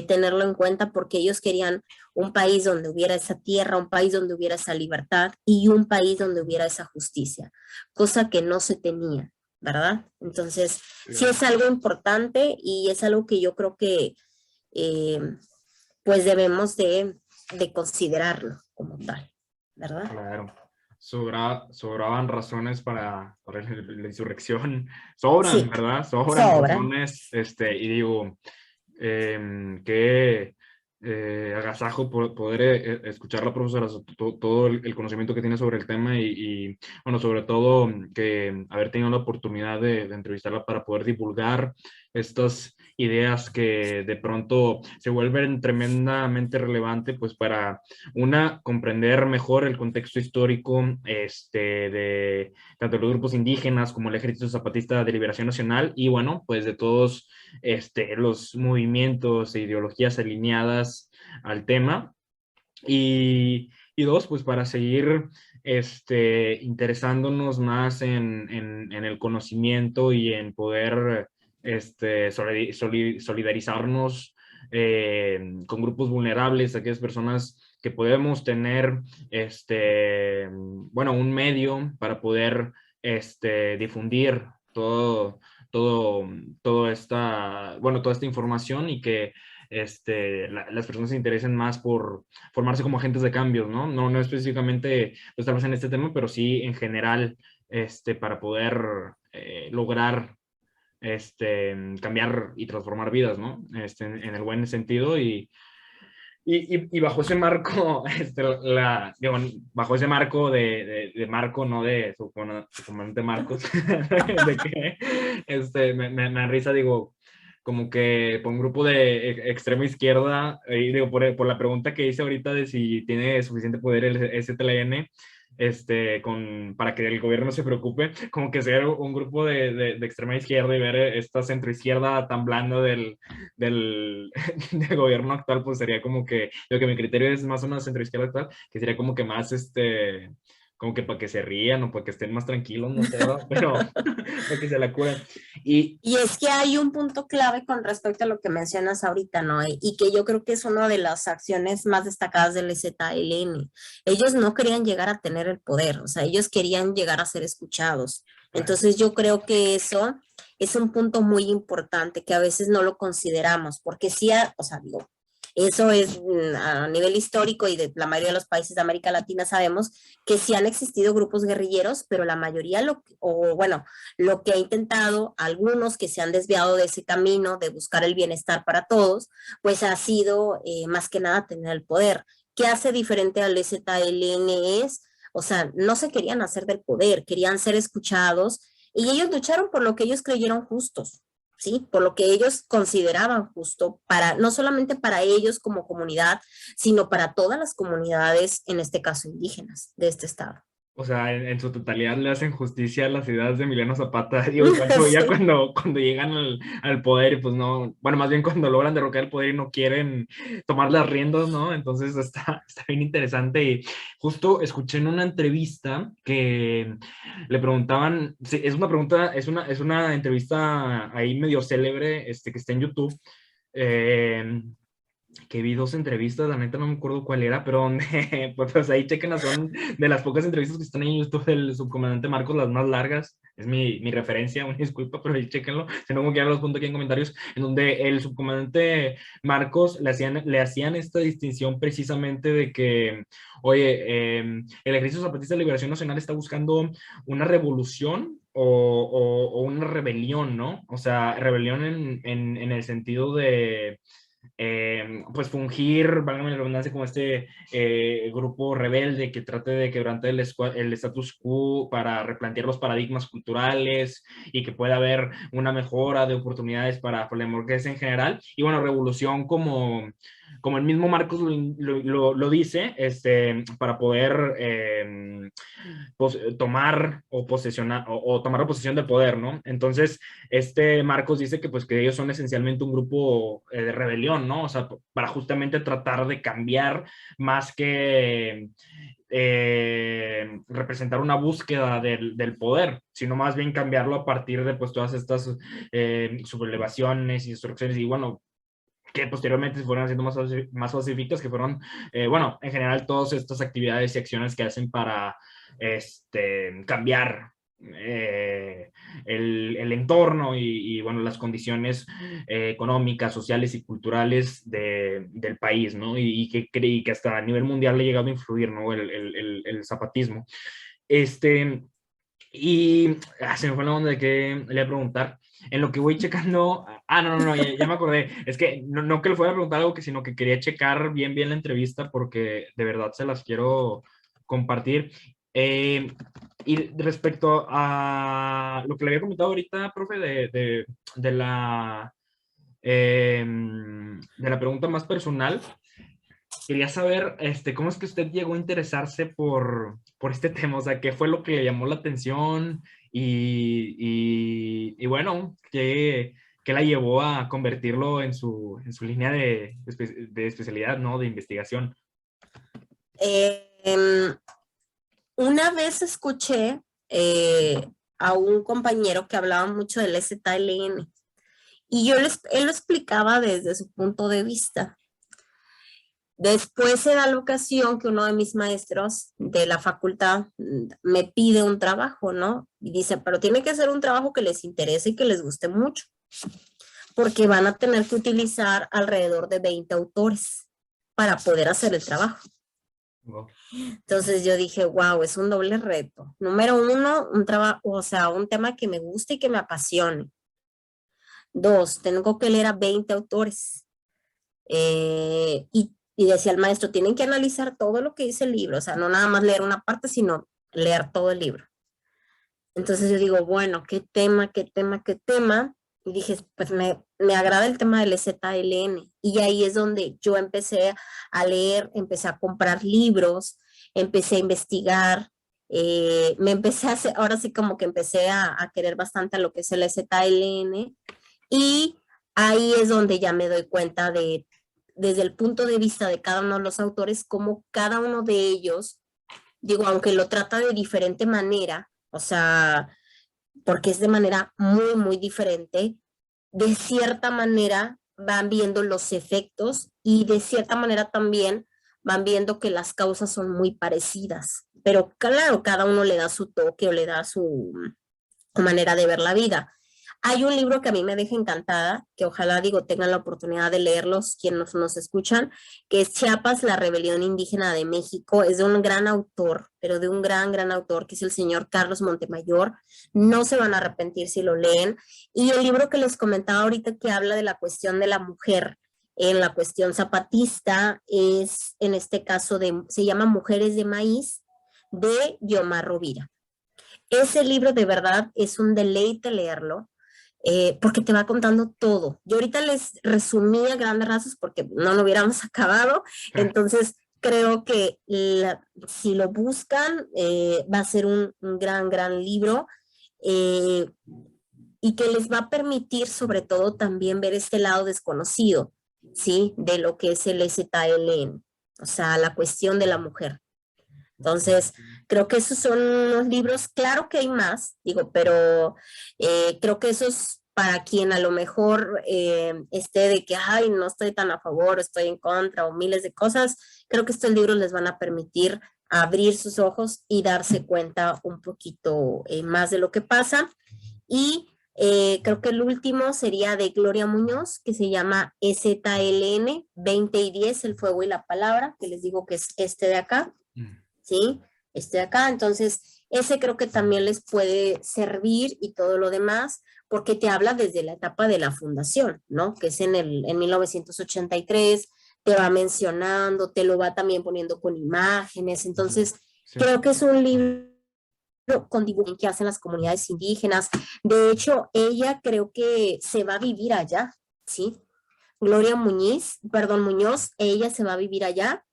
tenerlo en cuenta porque ellos querían un país donde hubiera esa tierra, un país donde hubiera esa libertad y un país donde hubiera esa justicia, cosa que no se tenía, ¿verdad? Entonces, sí es algo importante y es algo que yo creo que eh, pues debemos de considerarlo como tal, ¿verdad? Claro. Sobraban razones para la insurrección. Sobran, Sí, ¿verdad? Sobran sobra. razones. Y digo, qué agasajo poder escuchar la profesora, todo el conocimiento que tiene sobre el tema bueno, sobre todo que haber tenido la oportunidad de entrevistarla para poder divulgar estas ideas que de pronto se vuelven tremendamente relevantes, pues para comprender mejor el contexto histórico de tanto los grupos indígenas como el Ejército Zapatista de Liberación Nacional y bueno, pues de todos los movimientos e ideologías alineadas al tema. Y dos, pues para seguir interesándonos más en el conocimiento y en poder solidarizarnos con grupos vulnerables, aquellas personas que podemos tener, bueno, un medio para poder difundir todo, toda esta información y que las personas se interesen más por formarse como agentes de cambios, ¿no? No específicamente, pues tal vez en este tema, pero sí en general, para poder lograr cambiar y transformar vidas, ¿no? En el buen sentido Y bajo ese marco, digo, bajo ese marco de Marco, no de su comandante Marcos, de que me da risa, digo, como que por un grupo de extrema izquierda, y digo, por la pregunta que hice ahorita de si tiene suficiente poder el STLN, para que el gobierno no se preocupe, como que ser un grupo de extrema izquierda y ver esta centroizquierda tan blanda del, del gobierno actual, pues sería como que, lo que mi criterio es más una centroizquierda actual, que sería como que más, como que para que se rían o para que estén más tranquilos, no sé, ¿verdad? Pero para que se la curen. Y, Y es que hay un punto clave con respecto a lo que mencionas ahorita, ¿no? Y que yo creo que es una de las acciones más destacadas del EZLN. Ellos no querían llegar a tener el poder, o sea, ellos querían llegar a ser escuchados. Entonces yo creo que eso es un punto muy importante que a veces no lo consideramos, porque sí, o sea, digo, eso es a nivel histórico y de la mayoría de los países de América Latina sabemos que sí han existido grupos guerrilleros, pero la mayoría, o bueno, lo que ha intentado algunos que se han desviado de ese camino de buscar el bienestar para todos, pues ha sido más que nada tener el poder. ¿Qué hace diferente al EZLN? O sea, no se querían hacer del poder, querían ser escuchados y ellos lucharon por lo que ellos creyeron justos. ¿Sí? Por lo que ellos consideraban justo para, no solamente para ellos como comunidad, sino para todas las comunidades, en este caso indígenas, de este estado. o sea, en su totalidad le hacen justicia a las ideas de Emiliano Zapata. Digo, ya Sí. cuando llegan al poder y pues no, bueno, más bien cuando logran derrocar el poder y no quieren tomar las riendas, ¿no? Entonces está bien interesante. Y justo escuché en una entrevista que le preguntaban, sí, es una pregunta, es una entrevista ahí medio célebre, que está en YouTube. Eh, que vi dos entrevistas, la neta no me acuerdo cuál era, pero donde, pues ahí chequen, son de las pocas entrevistas que están en YouTube del subcomandante Marcos, las más largas, es mi referencia, una disculpa, pero ahí chequenlo, si no como quiera los punto aquí en comentarios, en donde el subcomandante Marcos le hacían esta distinción precisamente de que, oye, el Ejército Zapatista de Liberación Nacional está buscando una revolución o una rebelión, ¿no? O sea, rebelión en el sentido de pues fungir, válgame la redundancia, como grupo rebelde que trate de quebrantar el status quo para replantear los paradigmas culturales y que pueda haber una mejora de oportunidades para la democracia en general. Y bueno, revolución como el mismo Marcos lo dice, para poder tomar o posesionar o tomar la posesión del poder, ¿no? Entonces, Marcos dice que pues que ellos son esencialmente un grupo de rebelión, ¿no? O sea, para justamente tratar de cambiar más que representar una búsqueda del poder, sino más bien cambiarlo a partir de pues todas estas sublevaciones, instrucciones y bueno, que posteriormente se fueron haciendo más pacíficas, que fueron, bueno, en general todas estas actividades y acciones que hacen para cambiar el entorno bueno, las condiciones económicas, sociales y culturales del país, ¿no? Y que creí que hasta a nivel mundial le ha llegado a influir, ¿no? El zapatismo. Se me fue la onda de que le iba a preguntar. En lo que voy checando. No, ya me acordé. Es que no que le fuera a preguntar algo, sino que quería checar bien la entrevista porque de verdad se las quiero compartir. Y respecto a lo que le había comentado ahorita, profe, de la pregunta más personal, quería saber, cómo es que usted llegó a interesarse por este tema, o sea, qué fue lo que le llamó la atención y bueno, qué la llevó a convertirlo en su línea de especialidad, ¿no? De investigación. Eh, una vez escuché a un compañero que hablaba mucho del EZLN y él lo explicaba desde su punto de vista. Después se da la ocasión que uno de mis maestros de la facultad me pide un trabajo, ¿no? Y dice, pero tiene que ser un trabajo que les interese y que les guste mucho, porque van a tener que utilizar alrededor de 20 autores para poder hacer el trabajo. Wow. Entonces yo dije, wow, es un doble reto. Número uno, un trabajo, o sea, un tema que me guste y que me apasione. Dos, tengo que leer a 20 autores. Y y decía el maestro, tienen que analizar todo lo que dice el libro, o sea, no nada más leer una parte, sino leer todo el libro. Entonces yo digo, bueno, qué tema, qué tema, qué tema. Y dije, pues me agrada el tema del EZLN. Y ahí es donde yo empecé a leer, empecé a comprar libros, empecé a investigar, me empecé a hacer, ahora sí como que empecé a querer bastante a lo que es el EZLN. Y ahí es donde ya me doy cuenta de, desde el punto de vista de cada uno de los autores, cómo cada uno de ellos, digo, aunque lo trata de diferente manera, o sea, porque es de manera muy, muy diferente, de cierta manera van viendo los efectos y de cierta manera también van viendo que las causas son muy parecidas. Pero claro, cada uno le da su toque o le da su manera de ver la vida. Hay un libro que a mí me deja encantada, que ojalá, digo, tengan la oportunidad de leerlos quienes nos escuchan, que es Chiapas, la rebelión indígena de México. Es de un gran autor, pero de un gran, gran autor, que es el señor Carlos Montemayor. No se van a arrepentir si lo leen. Y el libro que les comentaba ahorita, que habla de la cuestión de la mujer en la cuestión zapatista, es en este caso se llama Mujeres de Maíz, de Guiomar Rovira. Ese libro de verdad es un deleite leerlo, porque te va contando todo. Yo ahorita les resumí a grandes rasgos porque no lo hubiéramos acabado, entonces creo que si lo buscan va a ser un gran, gran libro, y que les va a permitir sobre todo también ver este lado desconocido, ¿sí? De lo que es el EZLN, o sea, la cuestión de la mujer. Entonces, creo que esos son unos libros, claro que hay más, digo, pero creo que esos para quien a lo mejor esté de que, ay, no estoy tan a favor, estoy en contra o miles de cosas, creo que estos libros les van a permitir abrir sus ojos y darse cuenta un poquito más de lo que pasa. Y creo que el último sería de Gloria Muñoz, que se llama EZLN 20 y 10, el fuego y la palabra, que les digo que es este de acá. ¿Sí? Estoy acá, entonces ese creo que también les puede servir y todo lo demás, porque te habla desde la etapa de la fundación, ¿no? Que es en 1983, te va mencionando, te lo va también poniendo con imágenes, entonces sí. Creo que es un libro con dibujos que hacen las comunidades indígenas. De hecho, ella creo que se va a vivir allá, ¿sí? Gloria Muñoz, ella se va a vivir allá.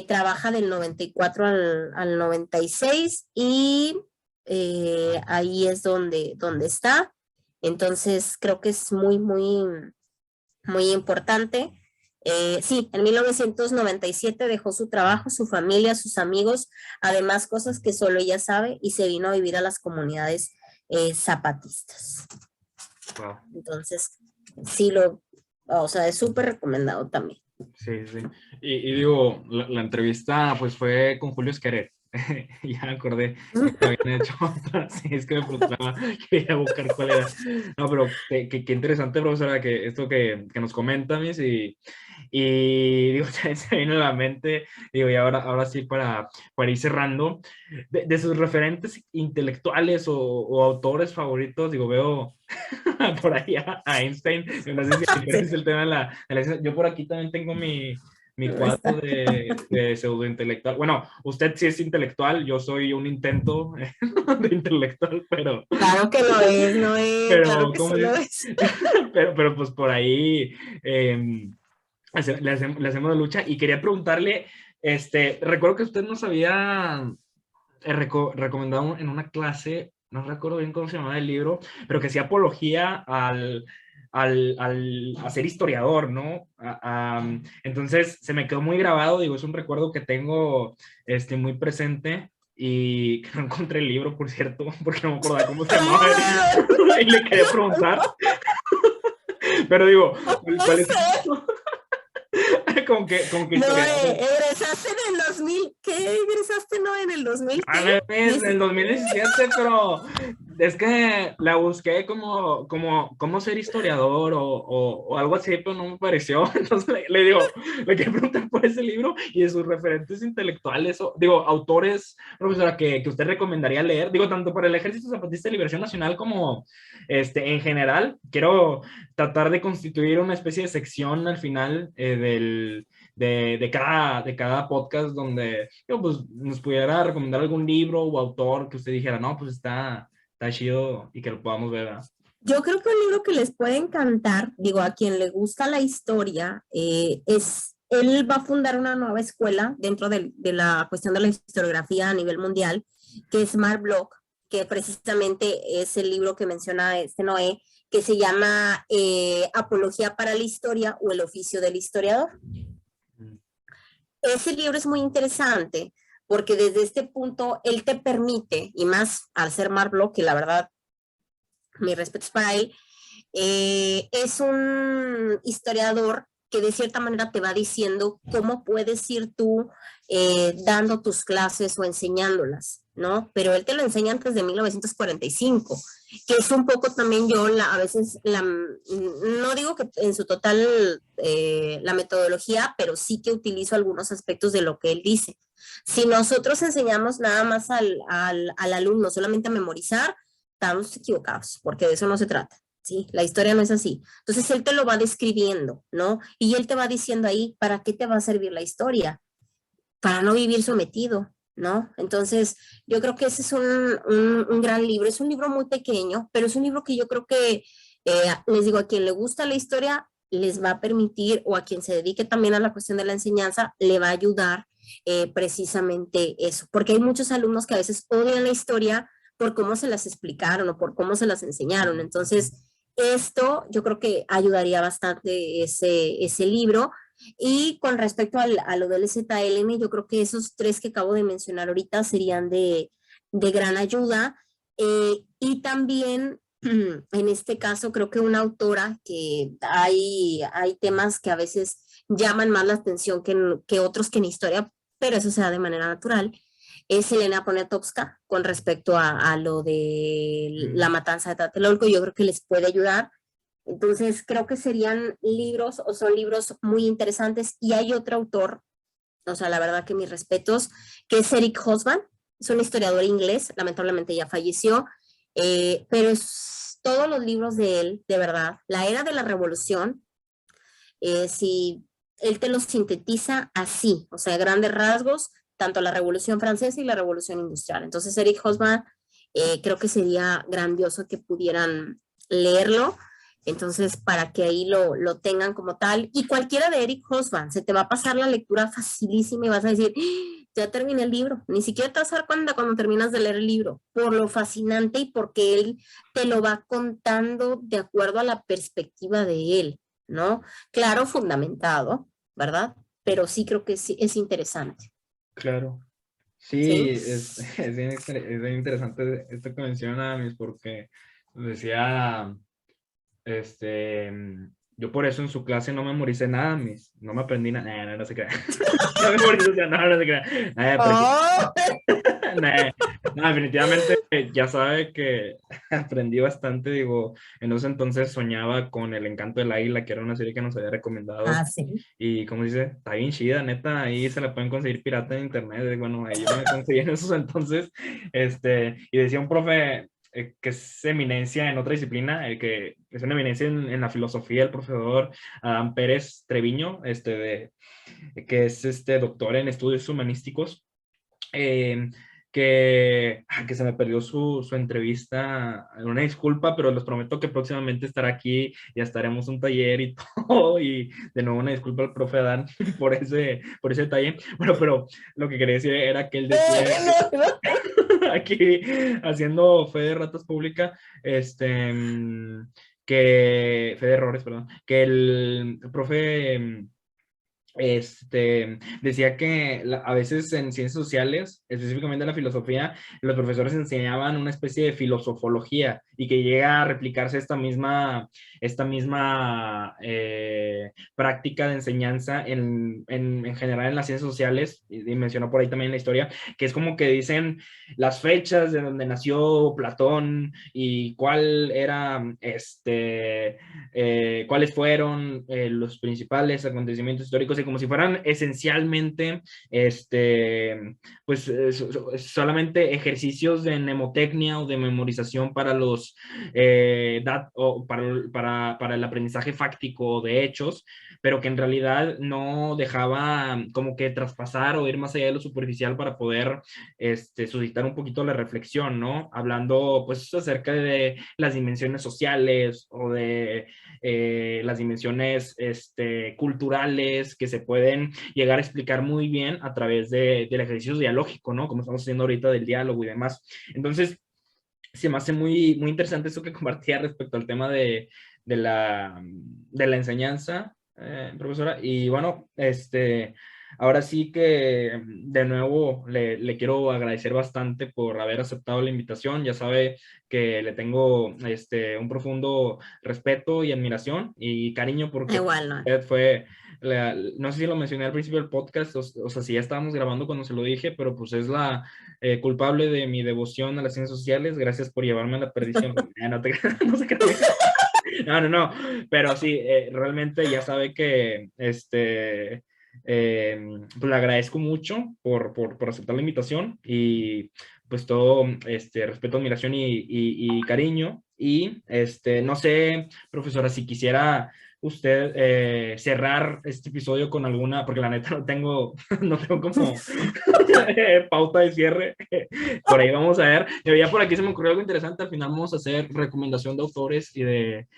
Trabaja del 94 al 96 y ahí es donde está. Entonces creo que es muy, muy, muy importante. Sí, en 1997 dejó su trabajo, su familia, sus amigos, además cosas que solo ella sabe, y se vino a vivir a las comunidades zapatistas. Wow. Entonces, sí, o sea, es súper recomendado también. Sí, sí. Y digo, la entrevista pues fue con Julio Esqueret. Ya me acordé que habían hecho otra. Sí, es que me preguntaba, quería buscar cuál era. No, pero qué interesante, profesora, que esto que nos comenta, mis, y digo, se vino a la mente, digo, y ahora sí para ir cerrando, de sus referentes intelectuales o autores favoritos, digo, veo por ahí a Einstein, no sé si es el tema de la... Yo por aquí también tengo mi cuadro de pseudointelectual. Bueno, usted sí es intelectual, yo soy un intento de intelectual, pero... Claro que lo es, no es, pero, claro que sí lo es. pero pues por ahí le hacemos la lucha, y quería preguntarle, recuerdo que usted nos había recomendado en una clase, no recuerdo bien cómo se llamaba el libro, pero que hacía apología al ser historiador, ¿no? Entonces se me quedó muy grabado, digo, es un recuerdo que tengo muy presente, y que no encontré el libro, por cierto, porque no me acordaba cómo se llamaba, y le quería preguntar. Pero digo, ¿cuál es? como que no, egresaste en el 2000, ¿qué egresaste no en el 2000? A ver, en el 2017, pero Es que la busqué como ser historiador o algo así, pero no me pareció. Entonces le digo, le quería preguntar por ese libro y de sus referentes intelectuales, o, digo, autores, profesora, que usted recomendaría leer, digo, tanto para el Ejército Zapatista de Liberación Nacional como en general. Quiero tratar de constituir una especie de sección al final de cada podcast donde digo, pues, nos pudiera recomendar algún libro o autor que usted dijera, no, pues está chido y que lo podamos ver. ¿Verdad? Yo creo que un libro que les puede encantar, digo, a quien le gusta la historia, él va a fundar una nueva escuela dentro de la cuestión de la historiografía a nivel mundial, que es Mark Bloch, que precisamente es el libro que menciona Noé, que se llama Apología para la Historia o el oficio del historiador. Ese libro es muy interesante porque desde este punto él te permite, y más al ser Mark Bloch, que la verdad, mis respetos para él, es un historiador que de cierta manera te va diciendo cómo puedes ir tú dando tus clases o enseñándolas, ¿no? Pero él te lo enseña antes de 1945, que es un poco también yo a veces, no digo que en su total la metodología, pero sí que utilizo algunos aspectos de lo que él dice. Si nosotros enseñamos nada más al alumno solamente a memorizar, estamos equivocados, porque de eso no se trata. ¿Sí? La historia no es así. Entonces él te lo va describiendo, ¿no? Y él te va diciendo ahí, ¿para qué te va a servir la historia? Para no vivir sometido, ¿no? Entonces yo creo que ese es un gran libro. Es un libro muy pequeño, pero es un libro que yo creo que, les digo, a quien le gusta la historia, les va a permitir, o a quien se dedique también a la cuestión de la enseñanza, le va a ayudar precisamente eso. Porque hay muchos alumnos que a veces odian la historia por cómo se las explicaron o por cómo se las enseñaron. Entonces, esto yo creo que ayudaría bastante ese libro. Y con respecto a lo del ZLN, yo creo que esos tres que acabo de mencionar ahorita serían de gran ayuda. Y también, en este caso, creo que una autora que hay temas que a veces llaman más la atención que otros que en historia, pero eso se da de manera natural, es Elena Poniatowska con respecto a lo de la matanza de Tlatelolco. Yo creo que les puede ayudar. Entonces, creo que serían libros o son libros muy interesantes. Y hay otro autor, o sea, la verdad que mis respetos, que es Eric Hobsbawm, es un historiador inglés, lamentablemente ya falleció, pero todos los libros de él, de verdad, la era de la revolución, si él te los sintetiza así, o sea, grandes rasgos, tanto la Revolución Francesa y la Revolución Industrial. Entonces, Eric Hobsbawm, creo que sería grandioso que pudieran leerlo. Entonces, para que ahí lo tengan como tal. Y cualquiera de Eric Hobsbawm, se te va a pasar la lectura facilísima y vas a decir, ya terminé el libro. Ni siquiera te vas a dar cuenta cuando terminas de leer el libro, por lo fascinante y porque él te lo va contando de acuerdo a la perspectiva de él, ¿no? Claro, fundamentado, ¿verdad? Pero sí creo que sí es interesante. Claro. ¿Sí? Sí, es bien interesante esto que menciona, Miss, porque decía, este, yo por eso en su clase no memoricé nada, Miss, no me aprendí nada, no, no se crea, no memoricé, no, no se crea, ¡Oh! no, no, definitivamente ya sabe que aprendí bastante, digo, en ese entonces soñaba con El Encanto del Águila, que era una serie que nos había recomendado. Ah, sí. Y como dice, está bien chida, neta, ahí se la pueden conseguir pirata en internet. Bueno, ahí yo me conseguí en esos entonces. Y decía un profe que es eminencia en otra disciplina, que es una eminencia en la filosofía, el profesor Adán Pérez Treviño, que es doctor en estudios humanísticos. Eh, que se me perdió su entrevista, una disculpa, pero les prometo que próximamente estará aquí, ya estaremos un taller y todo, y de nuevo una disculpa al profe Adán por ese detalle. Bueno, pero lo que quería decir era que él decía aquí, haciendo fe de ratas pública, que, fe de errores, perdón, que el profe decía que a veces en ciencias sociales, específicamente en la filosofía, los profesores enseñaban una especie de filosofología y que llega a replicarse esta misma práctica de enseñanza en general en las ciencias sociales, y mencionó por ahí también la historia, que es como que dicen las fechas de donde nació Platón y cuál era, cuáles fueron los principales acontecimientos históricos, y como si fueran esencialmente, pues solamente ejercicios de mnemotecnia o de memorización para para el aprendizaje fáctico de hechos, pero que en realidad no dejaba como que traspasar o ir más allá de lo superficial para poder suscitar un poquito la reflexión, ¿no? Hablando pues acerca de las dimensiones sociales o de las dimensiones culturales que se pueden llegar a explicar muy bien a través del ejercicio dialógico, ¿no? Como estamos haciendo ahorita del diálogo y demás. Entonces, se me hace muy, muy interesante eso que compartía respecto al tema de la enseñanza, profesora. Y bueno, ahora sí que de nuevo le quiero agradecer bastante por haber aceptado la invitación. Ya sabe que le tengo un profundo respeto y admiración y cariño porque Igual, ¿no? usted fue, no sé si lo mencioné al principio del podcast, o sea, si ya estábamos grabando cuando se lo dije, pero pues es la culpable de mi devoción a las ciencias sociales. Gracias por llevarme a la perdición. No, no sé qué. No, no, no, pero sí, realmente ya sabe que pues le agradezco mucho por aceptar la invitación y pues todo respeto, admiración y cariño. Y no sé, profesora, si quisiera usted cerrar este episodio con alguna, porque la neta no tengo, no tengo como pauta de cierre. Por ahí vamos a ver. Ya por aquí se me ocurrió algo interesante. Al final vamos a hacer recomendación de autores y de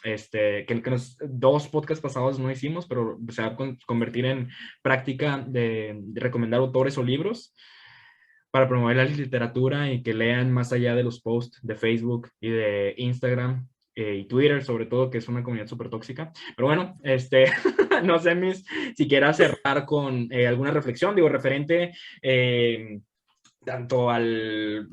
que dos podcasts pasados no hicimos, pero se va a convertir en práctica de recomendar autores o libros para promover la literatura y que lean más allá de los posts de Facebook y de Instagram y Twitter, sobre todo, que es una comunidad súper tóxica. Pero bueno, no sé, si quiera cerrar con alguna reflexión, digo, referente tanto al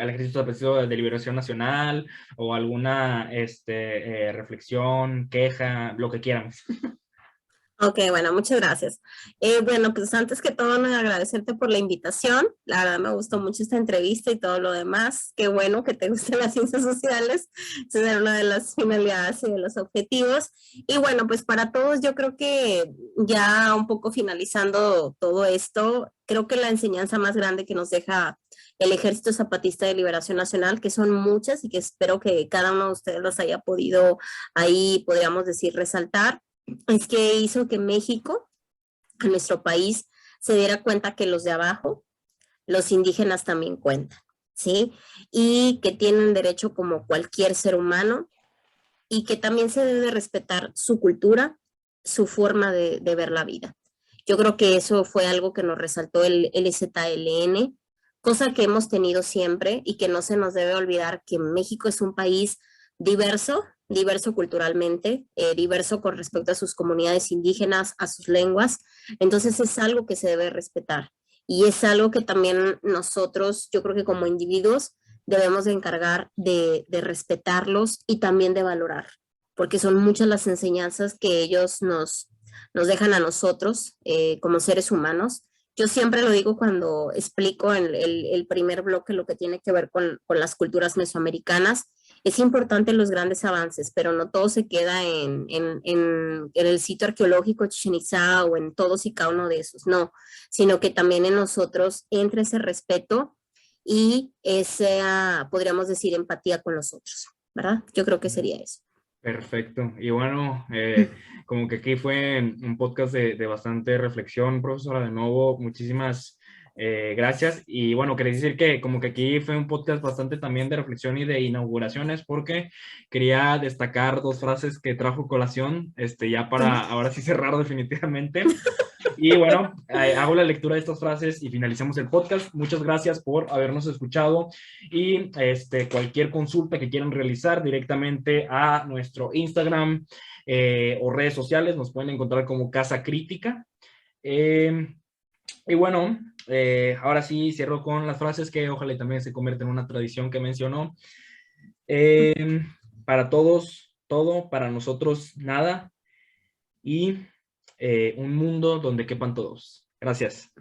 ejercicio de liberación nacional o alguna reflexión, queja, lo que quieran. Ok, bueno, muchas gracias. Bueno, pues antes que todo, no, agradecerte por la invitación. La verdad me gustó mucho esta entrevista y todo lo demás. Qué bueno que te gusten las ciencias sociales. Esa era una de las finalidades y de los objetivos. Y bueno, pues para todos, yo creo que ya un poco finalizando todo esto, creo que la enseñanza más grande que nos deja el Ejército Zapatista de Liberación Nacional, que son muchas y que espero que cada uno de ustedes las haya podido ahí, podríamos decir, resaltar, es que hizo que México, a nuestro país, se diera cuenta que los de abajo, los indígenas también cuentan, ¿sí? Y que tienen derecho como cualquier ser humano y que también se debe respetar su cultura, su forma de ver la vida. Yo creo que eso fue algo que nos resaltó el ZLN, cosa que hemos tenido siempre y que no se nos debe olvidar que México es un país diverso, diverso culturalmente, diverso con respecto a sus comunidades indígenas, a sus lenguas. Entonces es algo que se debe respetar y es algo que también nosotros, yo creo que como individuos, debemos de encargar de respetarlos y también de valorar, porque son muchas las enseñanzas que ellos nos dejan a nosotros como seres humanos. Yo siempre lo digo cuando explico en el primer bloque lo que tiene que ver con las culturas mesoamericanas. Es importante los grandes avances, pero no todo se queda en el sitio arqueológico Chichén Itzá o en todos y cada uno de esos, no, sino que también en nosotros entre ese respeto y esa, podríamos decir, empatía con los otros, ¿verdad? Yo creo que sería eso. Perfecto. Y bueno, como que aquí fue un podcast de bastante reflexión, profesora. De nuevo, muchísimas gracias. Y bueno, quería decir que como que aquí fue un podcast bastante también de reflexión y de inauguraciones, porque quería destacar dos frases que trajo colación, ya para ahora sí cerrar definitivamente. Y bueno, hago la lectura de estas frases y finalizamos el podcast. Muchas gracias por habernos escuchado y cualquier consulta que quieran realizar directamente a nuestro Instagram o redes sociales nos pueden encontrar como Casa Crítica. Y bueno, ahora sí cierro con las frases que ojalá también se convierta en una tradición que mencionó. Para todos, todo, para nosotros, nada. Y un mundo donde quepan todos. Gracias.